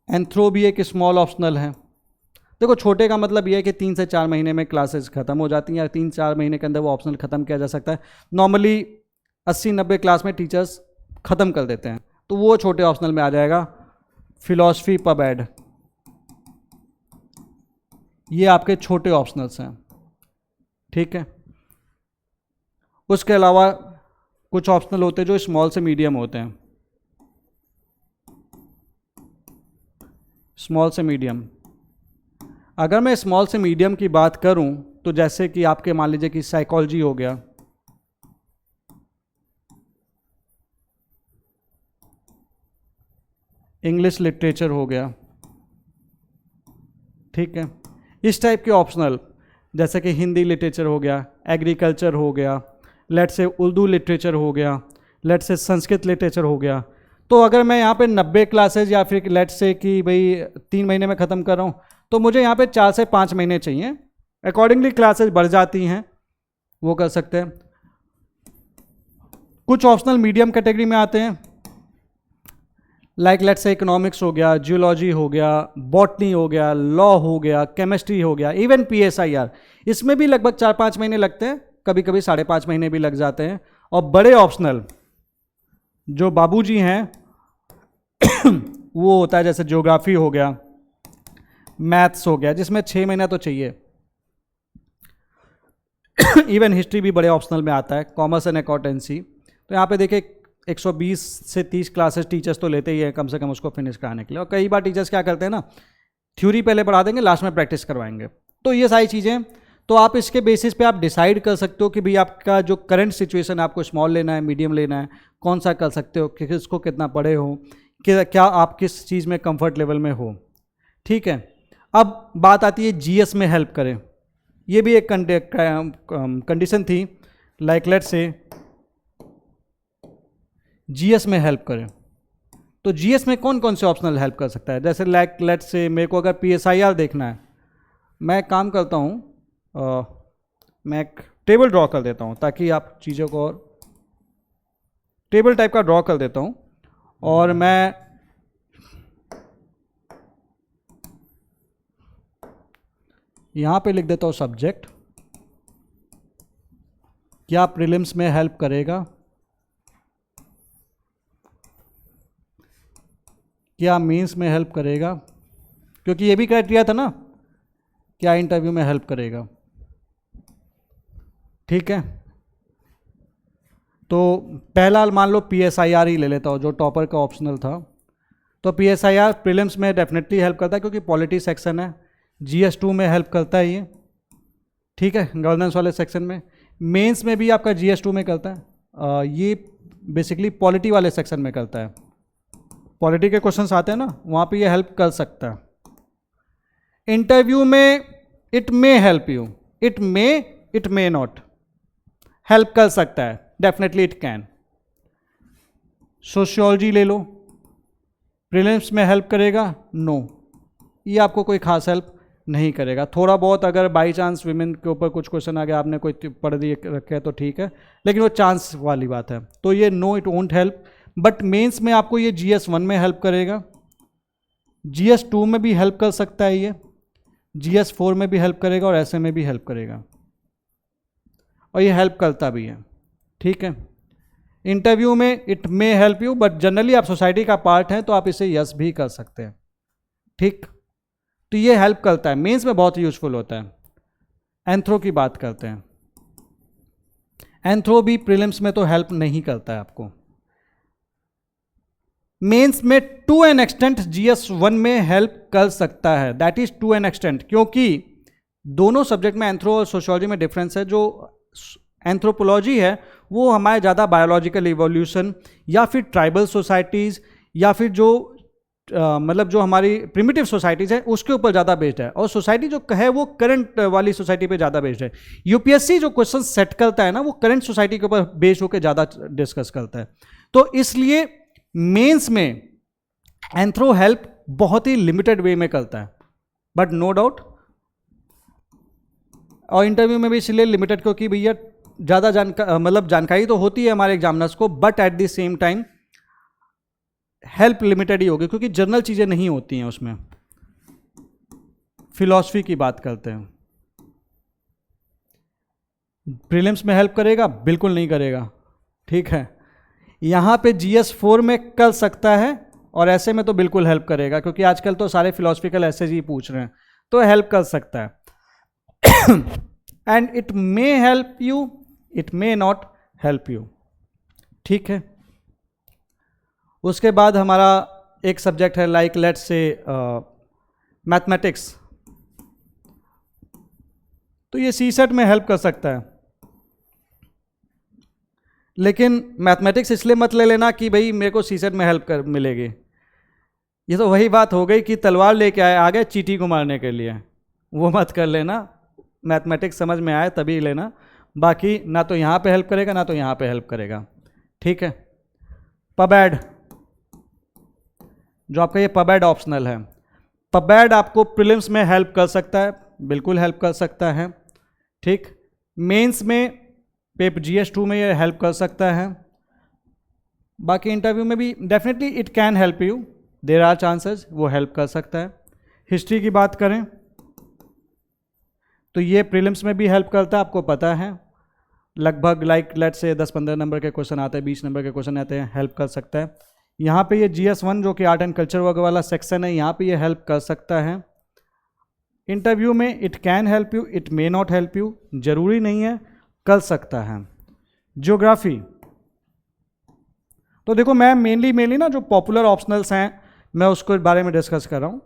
anthro भी एक स्मॉल ऑप्शनल है। देखो छोटे का मतलब ये है कि 3 से 4 महीने में क्लासेस खत्म हो जाती हैं, या 3-4 महीने के अंदर वो ऑप्शनल खत्म किया जा सकता है। नॉर्मली 80-90 क्लास में टीचर्स खत्म कर देते हैं, तो वो छोटे ऑप्शनल में आ जाएगा। फिलॉसफी, पब एड, ये आपके छोटे ऑप्शनल्स हैं। ठीक है, उसके अलावा कुछ ऑप्शनल होते हैं जो स्मॉल से मीडियम होते हैं। स्मॉल से मीडियम, अगर मैं स्मॉल से मीडियम की बात करूं तो जैसे कि आपके मान लीजिए कि साइकोलॉजी हो गया, इंग्लिश लिटरेचर हो गया। ठीक है, इस टाइप के ऑप्शनल, जैसे कि हिंदी लिटरेचर हो गया, एग्रीकल्चर हो गया, लेट से उर्दू लिटरेचर हो गया, लेट से संस्कृत लिटरेचर हो गया। तो अगर मैं यहाँ पे 90 क्लासेज या फिर लेट से कि भाई 3 महीने में ख़त्म कर रहा हूँ, तो मुझे यहाँ पे 4 से 5 महीने चाहिए। अकॉर्डिंगली क्लासेज बढ़ जाती हैं, वो कर सकते हैं। कुछ ऑप्शनल मीडियम कैटेगरी में आते हैं, लाइक लेट से इकोनॉमिक्स हो गया, जियोलॉजी हो गया, बॉटनी हो गया, लॉ हो गया, केमिस्ट्री हो गया, इवन PSIR, इसमें भी लगभग 4-5 महीने लगते हैं, कभी कभी 5.5 महीने भी लग जाते हैं। और बड़े ऑप्शनल जो बाबूजी हैं वो होता है जैसे ज्योग्राफी हो गया, मैथ्स हो गया, जिसमें 6 महीना तो चाहिए। इवन हिस्ट्री भी बड़े ऑप्शनल में आता है, कॉमर्स एंड अकाउंटेंसी। तो यहाँ पे देखिए 120 से 30 क्लासेस टीचर्स तो लेते ही हैं कम से कम उसको फिनिश कराने के लिए। और कई बार टीचर्स क्या करते हैं ना, थ्योरी पहले पढ़ा देंगे, लास्ट में प्रैक्टिस करवाएंगे। तो ये सारी चीज़ें, तो आप इसके बेसिस पे आप डिसाइड कर सकते हो कि भाई आपका जो करंट सिचुएशन है, आपको स्मॉल लेना है, मीडियम लेना है, कौन सा कर सकते हो, कि किसको कितना पढ़े हो, कि क्या आप किस चीज़ में कंफर्ट लेवल में हो। ठीक है, अब बात आती है GS में हेल्प करें। ये भी एक कंडीशन थी, लाइक लेट से GS में हेल्प करें। तो GS में कौन कौन से ऑप्शनल हेल्प कर सकता है, जैसे लाइक लेट से मेरे को अगर PSIR देखना है, मैं काम करता हूँ, मैं एक टेबल ड्रॉ कर देता हूँ ताकि आप चीज़ों को, और टेबल टाइप का ड्रॉ कर देता हूँ, और मैं यहाँ पे लिख देता हूँ सब्जेक्ट, क्या प्रीलिम्स में हेल्प करेगा, क्या मेंस में हेल्प करेगा, क्योंकि ये भी क्राइटेरिया था ना, क्या इंटरव्यू में हेल्प करेगा। ठीक है, तो पहला मान लो PSIR ही ले लेता हूँ, जो टॉपर का ऑप्शनल था। तो PSIR प्रीलिम्स में डेफिनेटली हेल्प करता है, क्योंकि पॉलिटी सेक्शन है। GS2 में हेल्प करता है ये, ठीक है, गवर्नेंस वाले सेक्शन में। मेंस में भी आपका GS2 में करता है, ये बेसिकली पॉलिटी वाले सेक्शन में करता है। पॉलिटी के क्वेश्चंस आते हैं ना, वहाँ पे ये हेल्प कर सकता है। इंटरव्यू में it may help you, it may not, help कर सकता है, डेफिनेटली इट कैन। सोशियोलॉजी ले लो, प्रीलिम्स में हेल्प करेगा? नो, ये आपको कोई खास हेल्प नहीं करेगा। थोड़ा बहुत अगर बाई चांस विमेन के ऊपर कुछ क्वेश्चन आ गया, आपने कोई पढ़ दिए रखे है तो ठीक है, लेकिन वो चांस वाली बात है। तो ये no, it won't help. But mains में आपको ये GS1 में हेल्प करेगा, GS2 में भी हेल्प कर सकता है, ये GS4 में भी हेल्प करेगा, और ऐसे में भी हेल्प करेगा, और ये हेल्प करता भी है। ठीक है, इंटरव्यू में it may help you, but generally आप सोसाइटी का पार्ट हैं तो आप इसे यस भी कर सकते हैं। ठीक, तो ये हेल्प करता है, मेंस में बहुत यूजफुल होता है। एंथ्रो की बात करते हैं, एंथ्रो भी प्रीलिम्स में तो हेल्प नहीं करता है आपको। मेंस में टू एन एक्सटेंट GS1 में हेल्प कर सकता है, that is to an extent, क्योंकि दोनों सब्जेक्ट में एंथ्रो और सोशियोलॉजी में डिफरेंस है। जो एंथ्रोपोलॉजी है वो हमारे ज़्यादा बायोलॉजिकल इवोल्यूशन या फिर ट्राइबल सोसाइटीज़ या फिर जो मतलब जो हमारी प्रिमिटिव सोसाइटीज़ है उसके ऊपर ज़्यादा बेस्ड है, और सोसाइटी जो है वो करंट वाली सोसाइटी पे ज़्यादा बेस्ड है। यूपीएससी जो क्वेश्चन सेट करता है ना वो करंट सोसाइटी के ऊपर बेस्ड होकर ज़्यादा डिस्कस करता है। तो इसलिए मेंस में एंथ्रो हेल्प बहुत ही लिमिटेड वे में करता है, बट नो डाउट, और इंटरव्यू में भी इसलिए लिमिटेड क्योंकि भैया ज़्यादा जानकारी तो होती है हमारे एग्जामिनर्स को, but at the same time help limited ही होगी क्योंकि जनरल चीज़ें नहीं होती हैं उसमें। फिलॉसफी की बात करते हैं, प्रीलिम्स में हेल्प करेगा? बिल्कुल नहीं करेगा, ठीक है। यहाँ पे GS4 में कर सकता है और ऐसे में तो बिल्कुल हेल्प करेगा क्योंकि आजकल तो सारे फिलोसफिकल ऐसे ही पूछ रहे हैं, तो हेल्प कर सकता है। And it may help you, it may not help you, ठीक है। उसके बाद हमारा एक सब्जेक्ट है लाइक लेट्स से मैथमेटिक्स, तो ये सीसेट में हेल्प कर सकता है, लेकिन मैथमेटिक्स इसलिए मत ले लेना कि भाई मेरे को सीसेट में हेल्प कर मिलेगी। ये तो वही बात हो गई कि तलवार लेके आ गए चींटी को मारने के लिए, वो मत कर लेना। मैथमेटिक्स समझ में आए तभी लेना, बाकी ना तो यहाँ पे हेल्प करेगा ना तो यहाँ पे हेल्प करेगा, ठीक है। पबैड, जो आपका ये पबैड ऑप्शनल है, पबैड आपको प्रीलिम्स में हेल्प कर सकता है, बिल्कुल हेल्प कर सकता है, ठीक। मेंस में पेपर GS2 में ये हेल्प कर सकता है, बाकी इंटरव्यू में भी definitely it can help you, there are chances वो हेल्प कर सकता है। हिस्ट्री की बात करें तो ये प्रीलिम्स में भी हेल्प करता है, आपको पता है, लगभग लाइक लेट से 10-15 नंबर के क्वेश्चन आते हैं, 20 नंबर के क्वेश्चन आते हैं, हेल्प कर सकता है। यहाँ पे ये GS1 जो कि आर्ट एंड कल्चर वर्क वाला सेक्शन है, यहाँ पे ये हेल्प कर सकता है। इंटरव्यू में it can help you, it may not help you, जरूरी नहीं है, कर सकता है। ज्योग्राफी, तो देखो मैं मेनली ना जो पॉपुलर ऑप्शनल्स हैं मैं उसके बारे में डिस्कस कर रहा हूँ।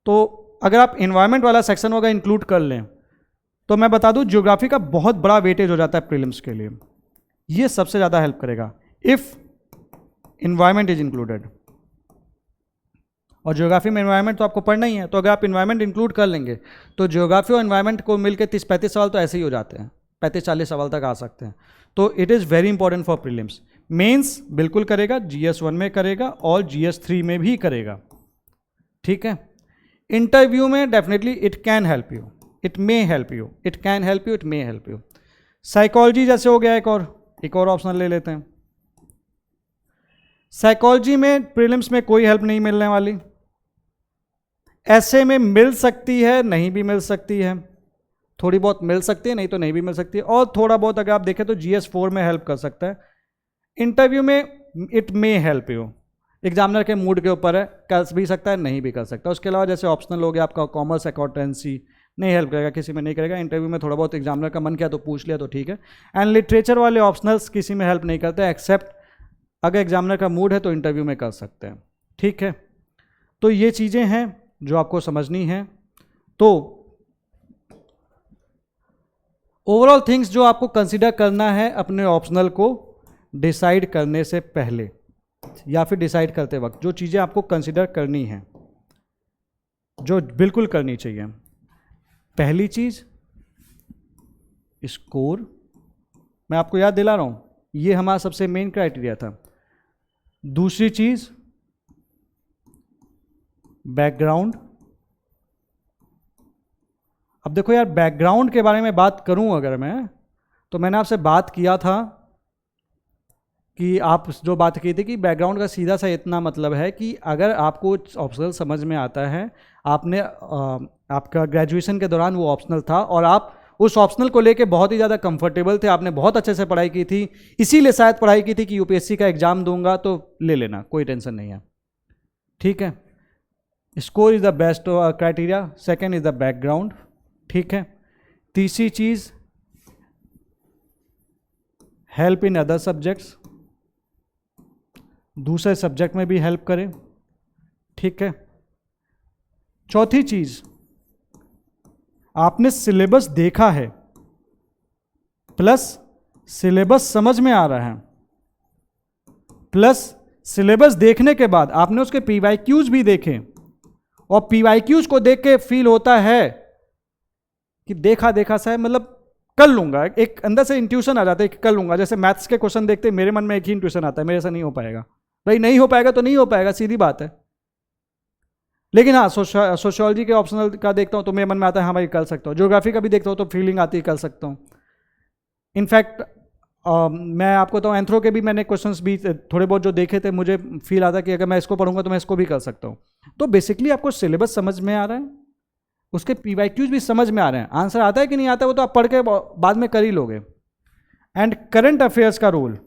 तो अगर आप इन्वायरमेंट वाला सेक्शन वगैरह इंक्लूड कर लें तो मैं बता दूं ज्योग्राफी का बहुत बड़ा वेटेज हो जाता है प्रीलिम्स के लिए, ये सबसे ज़्यादा हेल्प करेगा इफ़ इन्वायरमेंट इज इंक्लूडेड। और ज्योग्राफी में इन्वायरमेंट तो आपको पढ़ना ही है, तो अगर आप इन्वायरमेंट इंक्लूड कर लेंगे तो ज्योग्राफी और इन्वायरमेंट को मिलकर 30-35 सवाल तो ऐसे ही हो जाते हैं, 35-40 सवाल तक आ सकते हैं। तो it is very important for prelims. Mains बिल्कुल करेगा, GS1 में करेगा और GS3 में भी करेगा, ठीक है। इंटरव्यू में definitely it can help you, it may help you, it can help you, it may help you. Psychology जैसे हो गया, एक और ऑप्शन ले लेते हैं। साइकोलॉजी में प्रीलिम्स में कोई हेल्प नहीं मिलने वाली, ऐसे में मिल सकती है, नहीं भी मिल सकती है, थोड़ी बहुत मिल सकती है, नहीं तो नहीं भी मिल सकती है, और थोड़ा बहुत अगर आप देखें तो GS4 में हेल्प कर सकता है। इंटरव्यू में it may help you, examiner के मूड के ऊपर है, कर भी सकता है, नहीं भी कर सकता। उसके अलावा जैसे ऑप्शनल हो गया आपका कॉमर्स अकाउंटेंसी, नहीं हेल्प करेगा, किसी में नहीं करेगा। इंटरव्यू में थोड़ा बहुत एग्जामिनर का मन किया तो पूछ लिया तो ठीक है। एंड लिटरेचर वाले ऑप्शनल्स किसी में हेल्प नहीं करते, एक्सेप्ट अगर एग्जामिनर का मूड है तो इंटरव्यू में कर सकते हैं, ठीक है। तो ये चीज़ें हैं जो आपको समझनी है। तो ओवरऑल थिंग्स जो आपको कंसिडर करना है अपने ऑप्शनल को डिसाइड करने से पहले या फिर डिसाइड करते वक्त, जो चीज़ें आपको कंसिडर करनी है, जो बिल्कुल करनी चाहिए। पहली चीज़ स्कोर, मैं आपको याद दिला रहा हूँ, ये हमारा सबसे मेन क्राइटेरिया था। दूसरी चीज़ बैकग्राउंड। अब देखो यार, बैकग्राउंड के बारे में बात करूं अगर मैं, तो मैंने आपसे बात किया था कि आप जो बात की थी कि बैकग्राउंड का सीधा सा इतना मतलब है कि अगर आपको ऑप्शनल समझ में आता है, आपने आपका ग्रेजुएशन के दौरान वो ऑप्शनल था और आप उस ऑप्शनल को लेके बहुत ही ज़्यादा कंफर्टेबल थे, आपने बहुत अच्छे से पढ़ाई की थी, इसीलिए शायद पढ़ाई की थी कि यूपीएससी का एग्जाम दूंगा, तो ले लेना, कोई टेंशन नहीं है, ठीक है। Score is the best criteria, second is the background, ठीक है। तीसरी चीज़ हेल्प इन अदर सब्जेक्ट्स, दूसरे सब्जेक्ट में भी हेल्प करें, ठीक है। चौथी चीज़, आपने सिलेबस देखा है प्लस सिलेबस समझ में आ रहा है प्लस सिलेबस देखने के बाद आपने उसके पीवाईक्यूज भी देखे और पीवाईक्यूज को देख के फील होता है कि देखा देखा सा है, मतलब कर लूंगा, एक अंदर से इंट्यूशन आ जाता है कि कर लूंगा। जैसे मैथ्स के क्वेश्चन देखते मेरे मन में एक ही इंट्यूशन आता है, मेरे से नहीं हो पाएगा। भाई नहीं हो पाएगा तो नहीं हो पाएगा, सीधी बात है। लेकिन हाँ, सोशियोलॉजी के ऑप्शनल का देखता हूँ तो मेरे मन में आता है हाँ भाई कर सकता हूँ। ज्योग्राफी का भी देखता हूँ तो फीलिंग आती है कर सकता हूँ। इनफैक्ट मैं आपको तो एंथ्रो के भी मैंने क्वेश्चंस भी थोड़े बहुत जो देखे थे, मुझे फील आता कि अगर मैं इसको पढ़ूंगा तो मैं इसको भी कर सकता हूँ। तो बेसिकली आपको सिलेबस समझ में आ रहा है, उसके पीवाईक्यूज भी समझ में आ रहे हैं, आंसर आता है कि नहीं आता वो तो आप पढ़ के बाद में कर ही लोगे। एंड करंट अफेयर्स का रोल,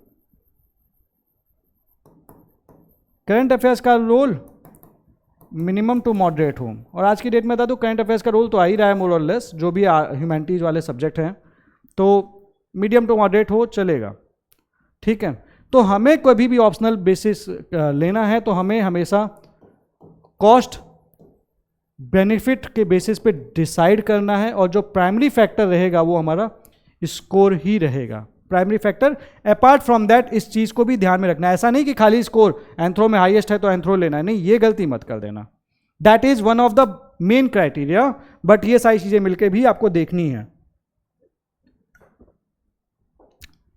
करंट अफेयर्स का रोल मिनिमम टू मॉडरेट हो। और आज की डेट में था तो करंट अफेयर्स का रोल तो आ ही रहा है मोर और लेस, जो भी ह्यूमैनिटीज वाले सब्जेक्ट हैं, तो मीडियम टू मॉडरेट हो चलेगा, ठीक है। तो हमें कभी भी ऑप्शनल बेसिस लेना है तो हमें हमेशा कॉस्ट बेनिफिट के बेसिस पे डिसाइड करना है, और जो प्राइमरी फैक्टर रहेगा वो हमारा स्कोर ही रहेगा। Primary factor, apart from that इस चीज को भी ध्यान में रखना है। ऐसा नहीं कि खाली स्कोर एंथ्रो में हाईएस्ट है तो एंथ्रो लेना है, नहीं, ये गलती मत कर देना। That is one of the main criteria, but ये सारी चीजें मिलकर भी आपको देखनी है।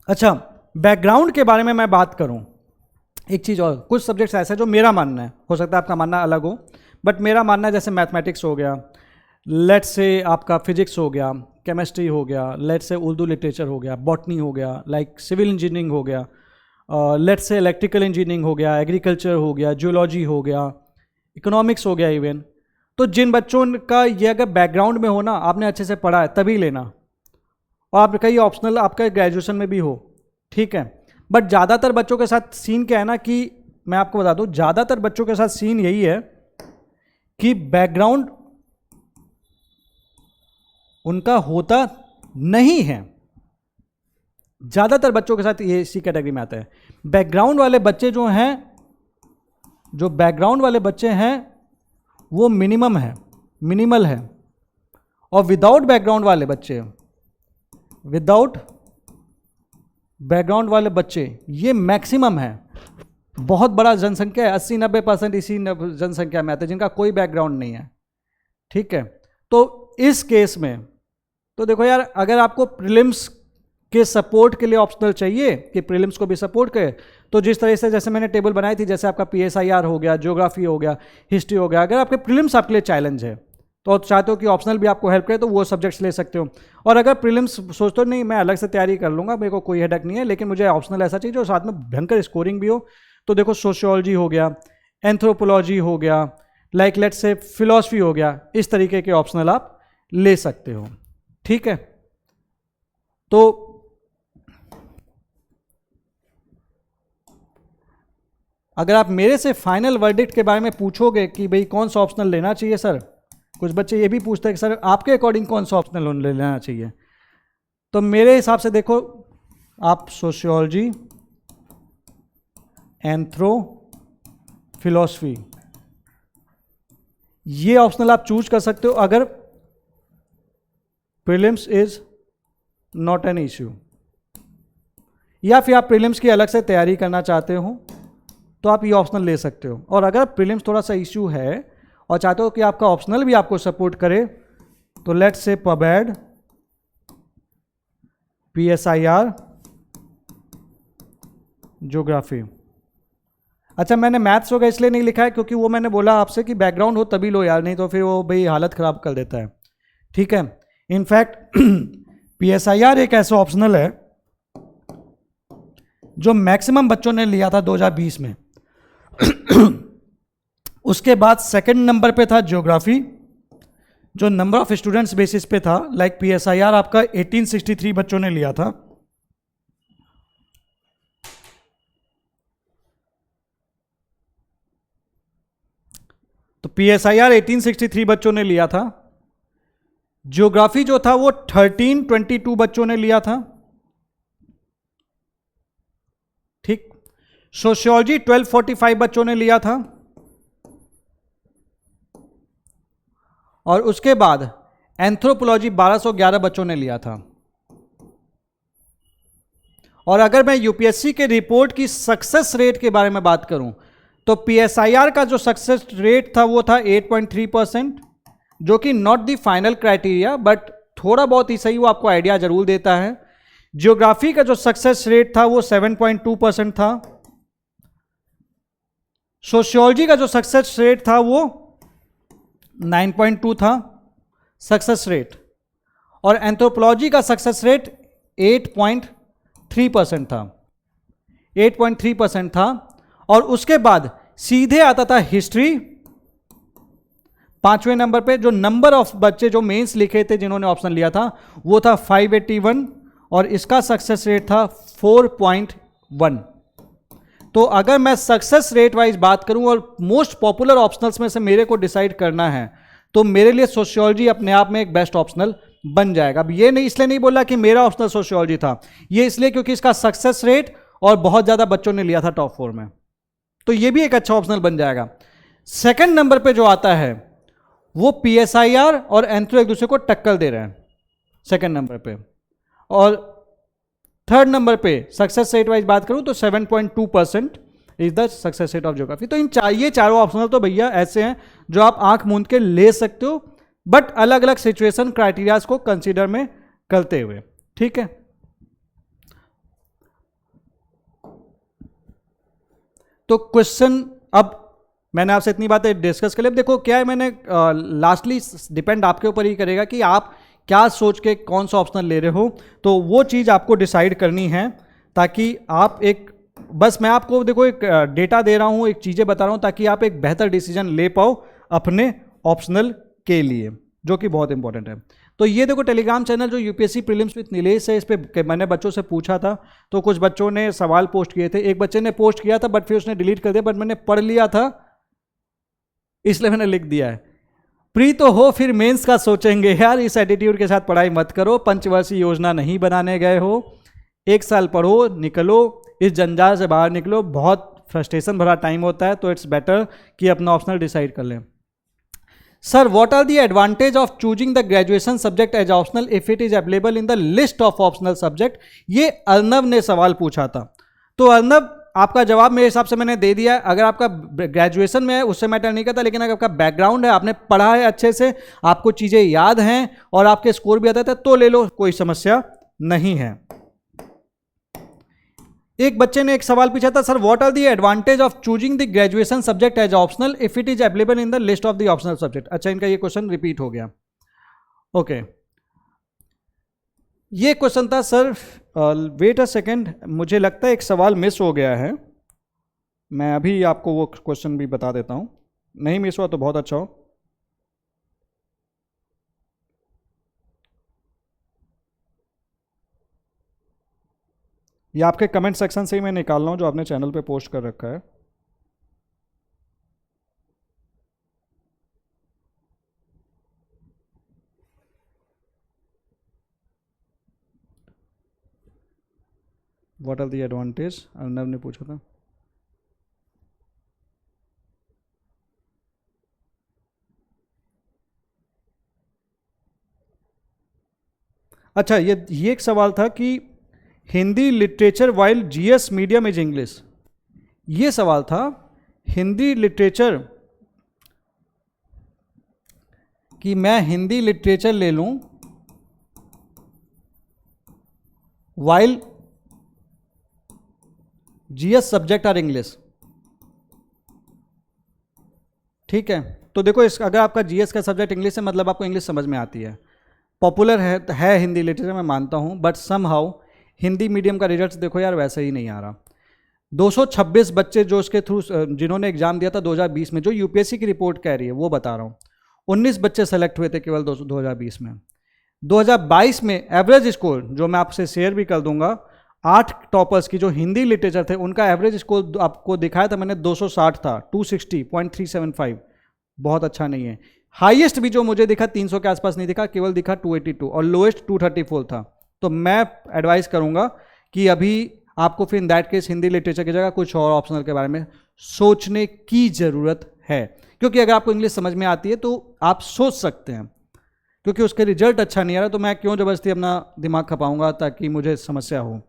अच्छा, बैकग्राउंड के बारे में मैं बात करूं, एक चीज और, कुछ सब्जेक्ट्स ऐसे जो मेरा मानना है, हो सकता है आपका मानना अलग हो, बट मेरा मानना है जैसे मैथमेटिक्स हो गया, लेट्स से आपका फिजिक्स हो गया, केमिस्ट्री हो गया, लेट्स से उर्दू लिटरेचर हो गया, बॉटनी हो गया, लाइक सिविल इंजीनियरिंग हो गया, लेट्स से इलेक्ट्रिकल इंजीनियरिंग हो गया, एग्रीकल्चर हो गया, जियोलॉजी हो गया, इकोनॉमिक्स हो गया इवन। तो जिन बच्चों का ये अगर बैकग्राउंड में हो ना, आपने अच्छे से पढ़ा है तभी लेना, और आप कहीं ऑप्शनल आपका ग्रेजुएशन में भी हो, ठीक है। बट ज़्यादातर बच्चों के साथ सीन क्या है ना, कि मैं आपको बता दूं, ज़्यादातर बच्चों के साथ सीन यही है कि बैकग्राउंड उनका होता नहीं है। ज़्यादातर बच्चों के साथ ये इसी कैटेगरी में आता है। बैकग्राउंड वाले बच्चे जो हैं, जो बैकग्राउंड वाले बच्चे हैं वो मिनिमम है, मिनिमल है, और विदाउट बैकग्राउंड वाले बच्चे, विदाउट बैकग्राउंड वाले बच्चे ये मैक्सिमम है। बहुत बड़ा जनसंख्या है, 80-90% इसी जनसंख्या में आते हैं जिनका कोई बैकग्राउंड नहीं है, ठीक है। तो इस केस में तो देखो यार, अगर आपको प्रीलिम्स के सपोर्ट के लिए ऑप्शनल चाहिए कि प्रीलिम्स को भी सपोर्ट करे, तो जिस तरह से जैसे मैंने टेबल बनाई थी, जैसे आपका PSIR हो गया, ज्योग्राफी हो गया, हिस्ट्री हो गया, अगर आपके प्रीलिम्स आपके लिए चैलेंज है तो चाहते हो कि ऑप्शनल भी आपको हेल्प करे तो वो सब्जेक्ट्स ले सकते हो। और अगर प्रीलिम्स सोचते हो नहीं मैं अलग से तैयारी कर लूँगा, मेरे को कोई हेडक नहीं है, लेकिन मुझे ऑप्शनल ऐसा चाहिए जो साथ में भयंकर स्कोरिंग भी हो, तो देखो सोशियोलॉजी हो गया, एंथ्रोपोलॉजी हो गया, लाइक लेट्स से फिलॉसफी हो गया, इस तरीके के ऑप्शनल आप ले सकते हो, ठीक है। तो अगर आप मेरे से फाइनल वर्डिक्ट के बारे में पूछोगे कि भाई कौन सा ऑप्शनल लेना चाहिए सर, कुछ बच्चे ये भी पूछते हैं कि सर आपके अकॉर्डिंग कौन सा ऑप्शनल लेना चाहिए, तो मेरे हिसाब से देखो आप सोशियोलॉजी, एंथ्रो, फिलॉसफी, ये ऑप्शनल आप चूज कर सकते हो अगर prelims is not an issue, या फिर आप प्रीलिम्स की अलग से तैयारी करना चाहते हो तो आप ये ऑप्शनल ले सकते हो। और अगर प्रीलिम्स थोड़ा सा इश्यू है और चाहते हो कि आपका ऑप्शनल भी आपको सपोर्ट करे, तो लेट्स से पबैड, PSIR, ज्योग्राफी। अच्छा, मैंने मैथ्स होगा इसलिए नहीं लिखा है क्योंकि वो मैंने बोला आपसे कि बैकग्राउंड हो तभी लो यार, नहीं तो फिर वो भाई हालत ख़राब कर देता है, ठीक है। इनफैक्ट PSIR एक ऐसा ऑप्शनल है जो मैक्सिमम बच्चों ने लिया था 2020 में। उसके बाद सेकंड नंबर पे था ज्योग्राफी, जो नंबर ऑफ स्टूडेंट्स बेसिस पे था, लाइक PSIR आपका 1863 बच्चों ने लिया था। तो PSIR 1863 बच्चों ने लिया था। ज्योग्राफी जो था वो 1322 बच्चों ने लिया था, ठीक। सोशियोलॉजी 1245 बच्चों ने लिया था, और उसके बाद एंथ्रोपोलॉजी 1211 बच्चों ने लिया था। और अगर मैं यूपीएससी के रिपोर्ट की सक्सेस रेट के बारे में बात करूं तो पीएसआईआर का जो सक्सेस रेट था वो था 8.3%, जो कि not the final criteria but थोड़ा बहुत ही सही, वो आपको आइडिया जरूर देता है। ज्योग्राफी का जो सक्सेस रेट था वो 7.2% था। सोशियोलॉजी का जो सक्सेस रेट था वो 9.2 था सक्सेस रेट, और एंथ्रोपोलॉजी का सक्सेस रेट 8.3% था, 8.3% था। और उसके बाद सीधे आता था हिस्ट्री 5वें नंबर पे। जो नंबर ऑफ बच्चे जो मेंस लिखे थे जिन्होंने ऑप्शन लिया था वो था 581, और इसका सक्सेस रेट था 4.1। तो अगर मैं सक्सेस रेट वाइज बात करूं और मोस्ट पॉपुलर ऑप्शनल्स में से मेरे को डिसाइड करना है तो मेरे लिए सोशियोलॉजी अपने आप में एक बेस्ट ऑप्शनल बन जाएगा। अब ये नहीं, इसलिए नहीं बोला कि मेरा ऑप्शनल सोशियोलॉजी था, ये इसलिए क्योंकि इसका सक्सेस रेट और बहुत ज़्यादा बच्चों ने लिया था टॉप 4 में, तो ये भी एक अच्छा ऑप्शनल बन जाएगा। सेकंड नंबर पे जो आता है वो पीएसआईआर और एंथ्रो एक दूसरे को टक्कर दे रहे हैं सेकंड नंबर पे। और थर्ड नंबर पे सक्सेस रेट वाइज बात करूं तो 7.2% is the success rate of geography. तो ये चारों ऑप्शनल तो भैया ऐसे हैं जो आप आंख मूंद के ले सकते हो, बट अलग अलग सिचुएशन क्राइटेरियाज को कंसीडर में करते हुए, ठीक है। तो क्वेश्चन, अब मैंने आपसे इतनी बातें डिस्कस कर ली। अब देखो क्या है, मैंने लास्टली डिपेंड आपके ऊपर ही करेगा कि आप क्या सोच के कौन सा ऑप्शनल ले रहे हो, तो वो चीज़ आपको डिसाइड करनी है, ताकि आप एक, बस मैं आपको देखो एक डेटा दे रहा हूँ, एक चीज़ें बता रहा हूँ ताकि आप एक बेहतर डिसीजन ले पाओ अपने ऑप्शनल के लिए, जो कि बहुत इंपॉर्टेंट है। तो ये देखो टेलीग्राम चैनल जो यूपीएससी प्रीलिम्स विद नीलेश है, इस पर मैंने बच्चों से पूछा था, तो कुछ बच्चों ने सवाल पोस्ट किए थे। एक बच्चे ने पोस्ट किया था बट फिर उसने डिलीट कर दिया, बट मैंने पढ़ लिया था इसलिए मैंने लिख दिया है। प्री तो हो फिर मेंस का सोचेंगे, यार इस एटीट्यूड के साथ पढ़ाई मत करो, पंचवर्षीय योजना नहीं बनाने गए हो, 1 साल पढ़ो, निकलो, इस जंजाल से बाहर निकलो, बहुत फ्रस्ट्रेशन भरा टाइम होता है, तो इट्स बेटर कि अपना ऑप्शनल डिसाइड कर लें। Sir what are the advantage of choosing the graduation subject as optional if it is available in the list of optional subject, ये अर्नब ने सवाल पूछा था। तो अर्नब आपका जवाब मेरे हिसाब से मैंने दे दिया है। अगर आपका ग्रेजुएशन में है उससे मैटर नहीं करता, लेकिन अगर आपका बैकग्राउंड है, आपने पढ़ा है अच्छे से, आपको चीज़ें याद हैं और आपके स्कोर भी आते थे, तो ले लो, कोई समस्या नहीं है। एक बच्चे ने एक सवाल पूछा था, sir what are the advantage of choosing the graduation subject as optional if it is available in the list of the optional subject. अच्छा, इनका ये क्वेश्चन रिपीट हो गया। ओके, ये क्वेश्चन था सर, वेट अ सेकेंड, मुझे लगता है एक सवाल मिस हो गया है, मैं अभी आपको वो क्वेश्चन भी बता देता हूं। नहीं मिस हुआ तो बहुत अच्छा हो। ये आपके कमेंट सेक्शन से ही मैं निकाल रहा हूं जो आपने चैनल पे पोस्ट कर रखा है। What are the advantage, Arnab ने पूछा था। अच्छा, ये एक सवाल था कि Hindi literature while GS medium is English, ये सवाल था। हिंदी लिटरेचर, कि मैं हिंदी लिटरेचर ले लूं while GS subject are English, ठीक है। तो देखो अगर आपका जीएस का सब्जेक्ट इंग्लिश है, मतलब आपको इंग्लिश समझ में आती है, पॉपुलर है हिंदी लिटरेचर, मैं मानता हूं, बट समहाउ हिंदी मीडियम का रिजल्ट देखो यार वैसे ही नहीं आ रहा। 226 बच्चे जो उसके थ्रू जिन्होंने एग्जाम दिया था 2020 में, जो यूपीएससी की रिपोर्ट कह रही है वो बता रहा हूँ, 19 बच्चे सेलेक्ट हुए थे केवल 2020 में। 2022 में एवरेज स्कोर जो मैं आपसे शेयर भी कर दूंगा, 8 टॉपर्स की जो हिंदी लिटरेचर थे उनका एवरेज स्कोर आपको दिखाया था मैंने 260 था, 260.375, बहुत अच्छा नहीं है। हाईएस्ट भी जो मुझे दिखा 300 के आसपास नहीं दिखा, केवल दिखा 282, और लोएस्ट 234 था। तो मैं एडवाइस करूंगा कि अभी आपको फिर in that case Hindi literature की जगह कुछ और ऑप्शनल के बारे में सोचने की जरूरत है, क्योंकि अगर आपको इंग्लिश समझ में आती है तो आप सोच सकते हैं, क्योंकि उसके रिजल्ट अच्छा नहीं आ रहा, तो मैं क्यों ज़बरदस्ती अपना दिमाग खपाऊंगा ताकि मुझे समस्या हो।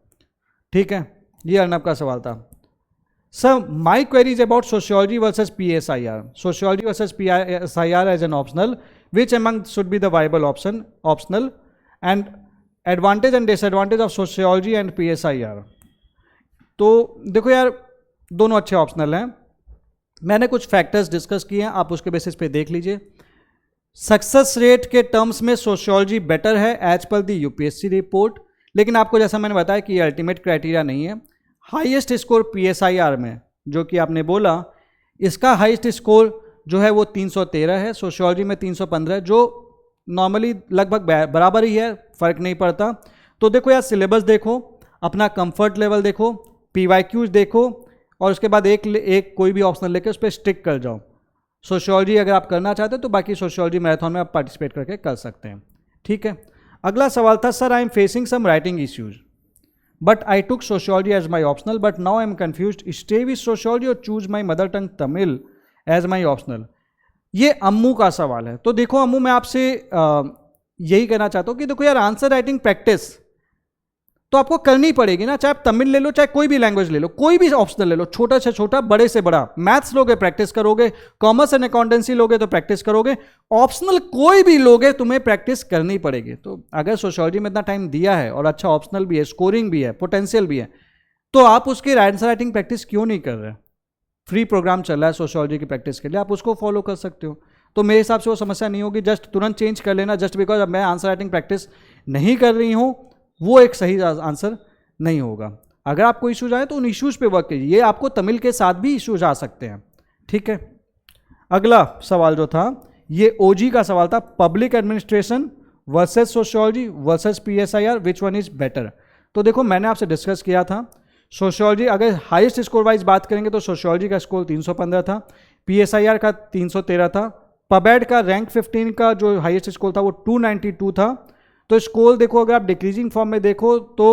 ठीक है, ये अर्नब का सवाल था। Sir my query is about sociology versus PSIR, sociology versus PSIR as an optional, which among should be the viable option, optional, and advantage and disadvantage of sociology and PSIR। तो देखो यार, दोनों अच्छे ऑप्शनल हैं। मैंने कुछ factors discuss किए हैं, आप उसके बेसिस पे देख लीजिए। सक्सेस रेट के टर्म्स में सोशियोलॉजी बेटर है एज पर दी UPSC रिपोर्ट, लेकिन आपको जैसा मैंने बताया कि ये अल्टीमेट क्राइटेरिया नहीं है। हाईएस्ट स्कोर PSIR में जो कि आपने बोला, इसका हाईएस्ट स्कोर जो है वो 313 है, सोशियोलॉजी में 315, जो नॉर्मली लगभग बराबर ही है, फर्क नहीं पड़ता। तो देखो यार, सिलेबस देखो, अपना कंफर्ट लेवल देखो, PYQs देखो, और उसके बाद एक कोई भी ऑप्शनल लेके उस पर स्टिक कर जाओ। सोशियोलॉजी अगर आप करना चाहते हो तो बाकी सोशियोलॉजी मैराथन में आप पार्टिसिपेट करके कर सकते हैं। ठीक है, अगला सवाल था, sir I am facing some writing issues but I took sociology as my optional but now I am confuse, stay with sociology और choose my mother tongue Tamil as my optional. ये अम्मू का सवाल है। तो देखो अम्मू, मैं आपसे यही कहना चाहता हूँ कि देखो यार, आंसर राइटिंग प्रैक्टिस तो आपको करनी पड़ेगी ना, चाहे आप तमिल ले लो, चाहे कोई भी लैंग्वेज ले लो, कोई भी ऑप्शनल ले लो, छोटा से छोटा, बड़े से बड़ा। मैथ्स लोगे प्रैक्टिस करोगे, कॉमर्स एंड अकाउंटेंसी लोगे तो प्रैक्टिस करोगे, ऑप्शनल कोई भी लोगे तुम्हें प्रैक्टिस करनी पड़ेगी। तो अगर सोशियोलॉजी में इतना टाइम दिया है और अच्छा ऑप्शनल भी है, स्कोरिंग भी है, पोटेंशियल भी है, तो आप उसकी आंसर राइटिंग प्रैक्टिस क्यों नहीं कर रहे? फ्री प्रोग्राम चल रहा है सोशियोलॉजी की प्रैक्टिस के लिए, आप उसको फॉलो कर सकते हो। तो मेरे हिसाब से वो समस्या नहीं होगी। जस्ट तुरंत चेंज कर लेना जस्ट बिकॉज अब मैं आंसर राइटिंग प्रैक्टिस नहीं कर रही हूँ, वो एक सही आंसर नहीं होगा। अगर आपको इश्यूज आए तो उन इश्यूज पे वर्क कीजिए। ये आपको तमिल के साथ भी इश्यूज आ सकते हैं। ठीक है, अगला सवाल जो था ये OG का सवाल था, public administration versus sociology versus PSIR, which one is better. तो देखो मैंने आपसे डिस्कस किया था, सोशियोलॉजी अगर हाईएस्ट स्कोर वाइज बात करेंगे तो सोशियोलॉजी का स्कोर 315 था, PSIR का 313 था, पबैड का रैंक 15 का जो हाईएस्ट स्कोर था वो 292 था। तो स्कोर देखो, अगर आप डिक्रीजिंग फॉर्म में देखो तो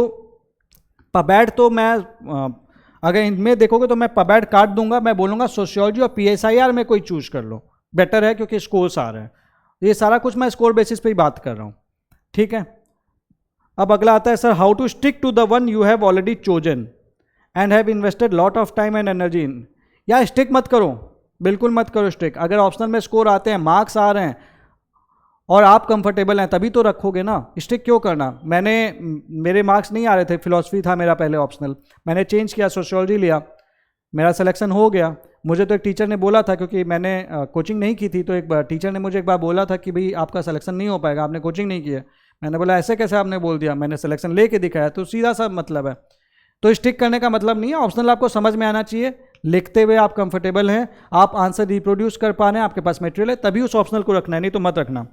पबैड तो मैं अगर इनमें देखोगे तो मैं पबैड काट दूंगा, मैं बोलूँगा सोशियोलॉजी और PSIR में कोई चूज कर लो, बेटर है क्योंकि स्कोर्स आ रहे हैं। ये सारा कुछ मैं स्कोर बेसिस पे ही बात कर रहा हूँ। ठीक है, अब अगला आता है, sir how to stick to the one you have already chosen and have invested lot of time and energy in. या स्टिक मत करो, बिल्कुल मत करो स्टिक। अगर ऑप्शनल में स्कोर आते हैं, मार्क्स आ रहे हैं और आप कंफर्टेबल हैं तभी तो रखोगे ना, स्टिक क्यों करना? मेरे मार्क्स नहीं आ रहे थे, फिलॉसफी था मेरा पहले ऑप्शनल, मैंने चेंज किया, सोशियोलॉजी लिया, मेरा सिलेक्शन हो गया। मुझे तो एक टीचर ने बोला था, क्योंकि मैंने कोचिंग नहीं की थी, तो एक बार टीचर ने मुझे एक बार बोला था कि भाई आपका सिलेक्शन नहीं हो पाएगा, आपने कोचिंग नहीं की है। मैंने बोला ऐसे कैसे आपने बोल दिया, मैंने सिलेक्शन लेके दिखाया। तो सीधा सा मतलब है। तो स्टिक करने का मतलब नहीं है, ऑप्शनल आपको समझ में आना चाहिए, लिखते हुए आप कंफर्टेबल हैं, आप आंसर रिप्रोड्यूस कर पा रहे हैं, आपके पास मटेरियल है, तभी उस ऑप्शनल को रखना है, नहीं तो मत रखना।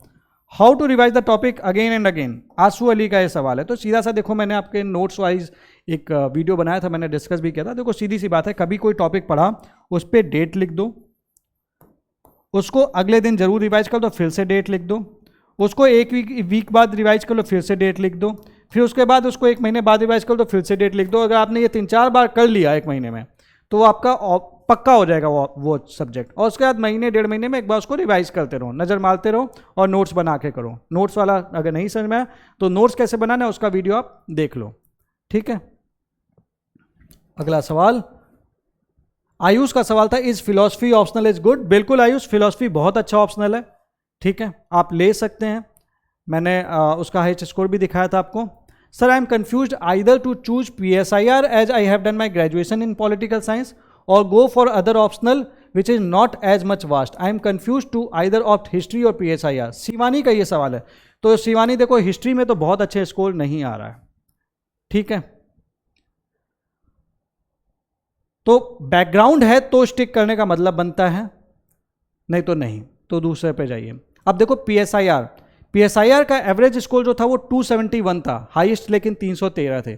How to revise the topic again and again, Ansu Ali का ये सवाल है। तो सीधा सा देखो, मैंने आपके नोट्स वाइज एक वीडियो बनाया था, मैंने डिस्कस भी किया था। देखो सीधी सी बात है, कभी कोई टॉपिक पढ़ा उस पर डेट लिख दो, उसको अगले दिन जरूर रिवाइज कर दो, फिर से डेट लिख दो, उसको एक वीक बाद रिवाइज कर लो, फिर से डेट लिख दो, फिर उसके बाद उसको एक महीने बाद रिवाइज कर दो, फिर से डेट लिख दो। अगर आपने ये 3-4 बार कर लिया एक महीने में तो वो आपका पक्का हो जाएगा वो सब्जेक्ट। और उसके बाद महीने 1.5 महीने में एक बार उसको रिवाइज करते रहो, नज़र मारते रहो और नोट्स बना के करो। नोट्स वाला अगर नहीं समझ में आया तो नोट्स कैसे बनाना है उसका वीडियो आप देख लो। ठीक है, अगला सवाल आयुष का सवाल था, is philosophy optional is good. बिल्कुल आयुष, फिलॉसफी बहुत अच्छा ऑप्शनल है। ठीक है, आप ले सकते हैं, मैंने उसका हाईएस्ट स्कोर भी दिखाया था आपको। Sir I am confused either to choose PSIR as I have done my graduation in political science और go for other optional which is not as much vast. I am confuse to either opt history और PSIR। Shivani का ये सवाल है। तो शिवानी देखो, history में तो बहुत अच्छे स्कोर नहीं आ रहा है। ठीक है, तो बैकग्राउंड है तो स्टिक करने का मतलब बनता है, नहीं तो नहीं, तो दूसरे पे जाइए। अब देखो PSIR का एवरेज स्कोर जो था वो 271 था, हाईएस्ट लेकिन 313 थे।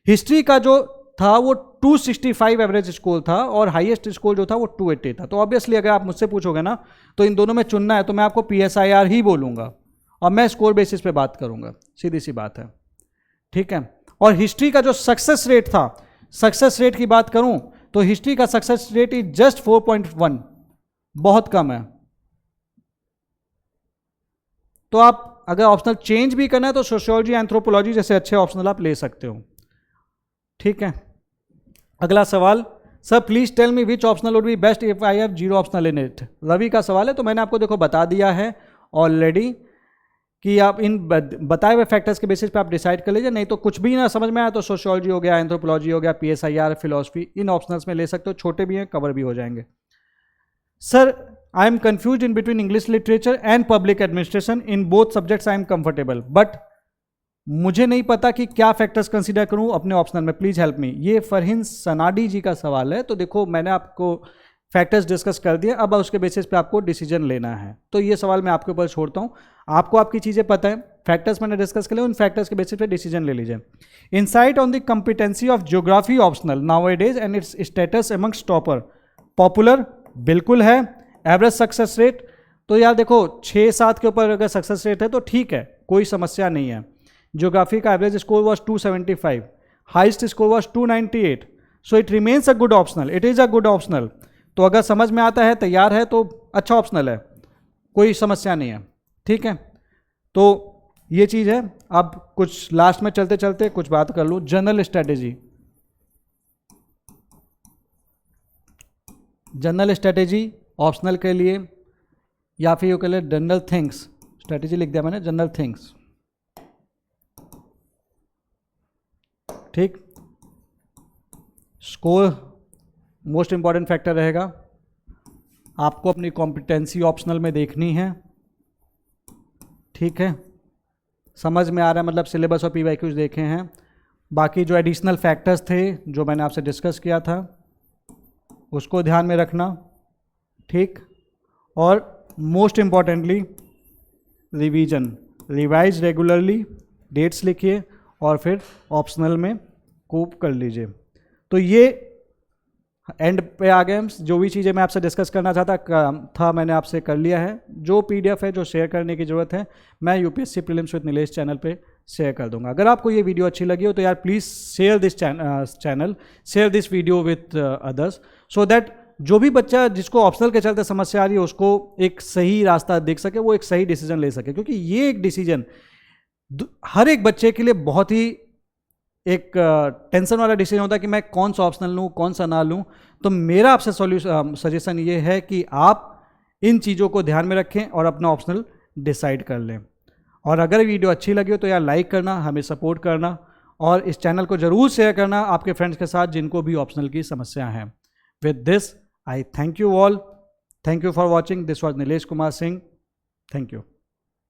हिस्ट्री का जो था वो 265 एवरेज स्कोर था और हाईएस्ट स्कोर जो था वो 280 था। तो ऑब्वियसली अगर आप मुझसे पूछोगे ना तो इन दोनों में चुनना है तो मैं आपको PSIR ही बोलूँगा और मैं स्कोर बेसिस पे बात करूँगा, सीधी सी बात है। ठीक है, और हिस्ट्री का जो सक्सेस रेट था, सक्सेस रेट की बात करूँ तो हिस्ट्री का सक्सेस रेट इज जस्ट 4.1, बहुत कम है। तो आप अगर ऑप्शनल चेंज भी करना है तो सोशियोलॉजी, एंथ्रोपोलॉजी जैसे अच्छे ऑप्शनल आप ले सकते हो। ठीक है, अगला सवाल, sir please tell me which optional would be best if I have zero optional in it. Ravi का सवाल है, तो मैंने आपको देखो बता दिया है ऑलरेडी कि आप इन बताए हुए फैक्टर्स के बेसिस पे आप डिसाइड कर लीजिए, नहीं तो कुछ भी ना समझ में आया तो सोशियोलॉजी हो गया, एंथ्रोपोलॉजी हो गया, PSIR, फिलोसफी, इन ऑप्शनल्स में ले सकते हो, छोटे भी हैं, कवर भी हो जाएंगे। Sir I am confuse in between English literature and public administration, in both subjects I am comfortable, but मुझे नहीं पता कि क्या फैक्टर्स कंसीडर करूं अपने ऑप्शनल में, प्लीज हेल्प मी। ये फरहीन सनाडी जी का सवाल है। तो देखो मैंने आपको फैक्टर्स डिस्कस कर दिए, अब उसके बेसिस पे आपको डिसीजन लेना है। तो ये सवाल मैं आपके ऊपर छोड़ता हूँ, आपको आपकी चीज़ें पता है, फैक्टर्स मैंने डिस्कस कर लिए, उन फैक्टर्स के बेसिस पे डिसीजन ले लीजिए। Insight on the competency of geography optional nowadays and it's status amongst topper, popular बिल्कुल है, एवरेज सक्सेस रेट, तो यार देखो 6-7 के ऊपर अगर सक्सेस रेट है तो ठीक है, कोई समस्या नहीं है। ज्योग्राफी का average score was 275, heist score was 298, so it remains a good optional, it is a good optional. तो अगर समझ में आता है, तैयार है, तो अच्छा ऑप्शनल है, कोई समस्या नहीं है। ठीक है, तो ये चीज़ है। अब कुछ लास्ट में चलते चलते कुछ बात कर लूँ, general strategy. General strategy optional के लिए, या फिर यू कह ले जनरल थिंग्स, स्ट्रेटेजी लिख दिया मैंने, जनरल थिंग्स। ठीक, स्कोर मोस्ट इंपॉर्टेंट फैक्टर रहेगा, आपको अपनी कॉम्पिटेंसी ऑप्शनल में देखनी है। ठीक है, समझ में आ रहा है, मतलब सिलेबस और PYQs देखे हैं, बाकी जो एडिशनल फैक्टर्स थे जो मैंने आपसे डिस्कस किया था उसको ध्यान में रखना। ठीक, और most importantly revision, revise regularly, dates लिखिए और फिर ऑप्शनल में कोप कर लीजिए। तो ये एंड पे आ गए हम, जो भी चीज़ें मैं आपसे डिस्कस करना चाहता था मैंने आपसे कर लिया है। जो PDF है जो शेयर करने की ज़रूरत है, मैं UPSC prelims with Nilesh channel पे शेयर कर दूंगा। अगर आपको ये वीडियो अच्छी लगी हो तो यार please share this channel, share this video with others, so that जो भी बच्चा जिसको ऑप्शनल के चलते समस्या आ रही है उसको एक सही रास्ता देख सके, वो एक सही डिसीजन ले सके, क्योंकि ये एक डिसीजन हर एक बच्चे के लिए बहुत ही एक टेंशन वाला डिसीजन होता है कि मैं कौन सा ऑप्शनल लूँ, कौन सा ना लूँ। तो मेरा आपसे सजेशन ये है कि आप इन चीज़ों को ध्यान में रखें और अपना ऑप्शनल डिसाइड कर लें। और अगर वीडियो अच्छी लगी हो तो यार लाइक करना, हमें सपोर्ट करना, और इस चैनल को ज़रूर शेयर करना आपके फ्रेंड्स के साथ जिनको भी ऑप्शनल की समस्या है। With this I thank you all, thank you for watching, this was Nilesh Kumar Singh, thank you.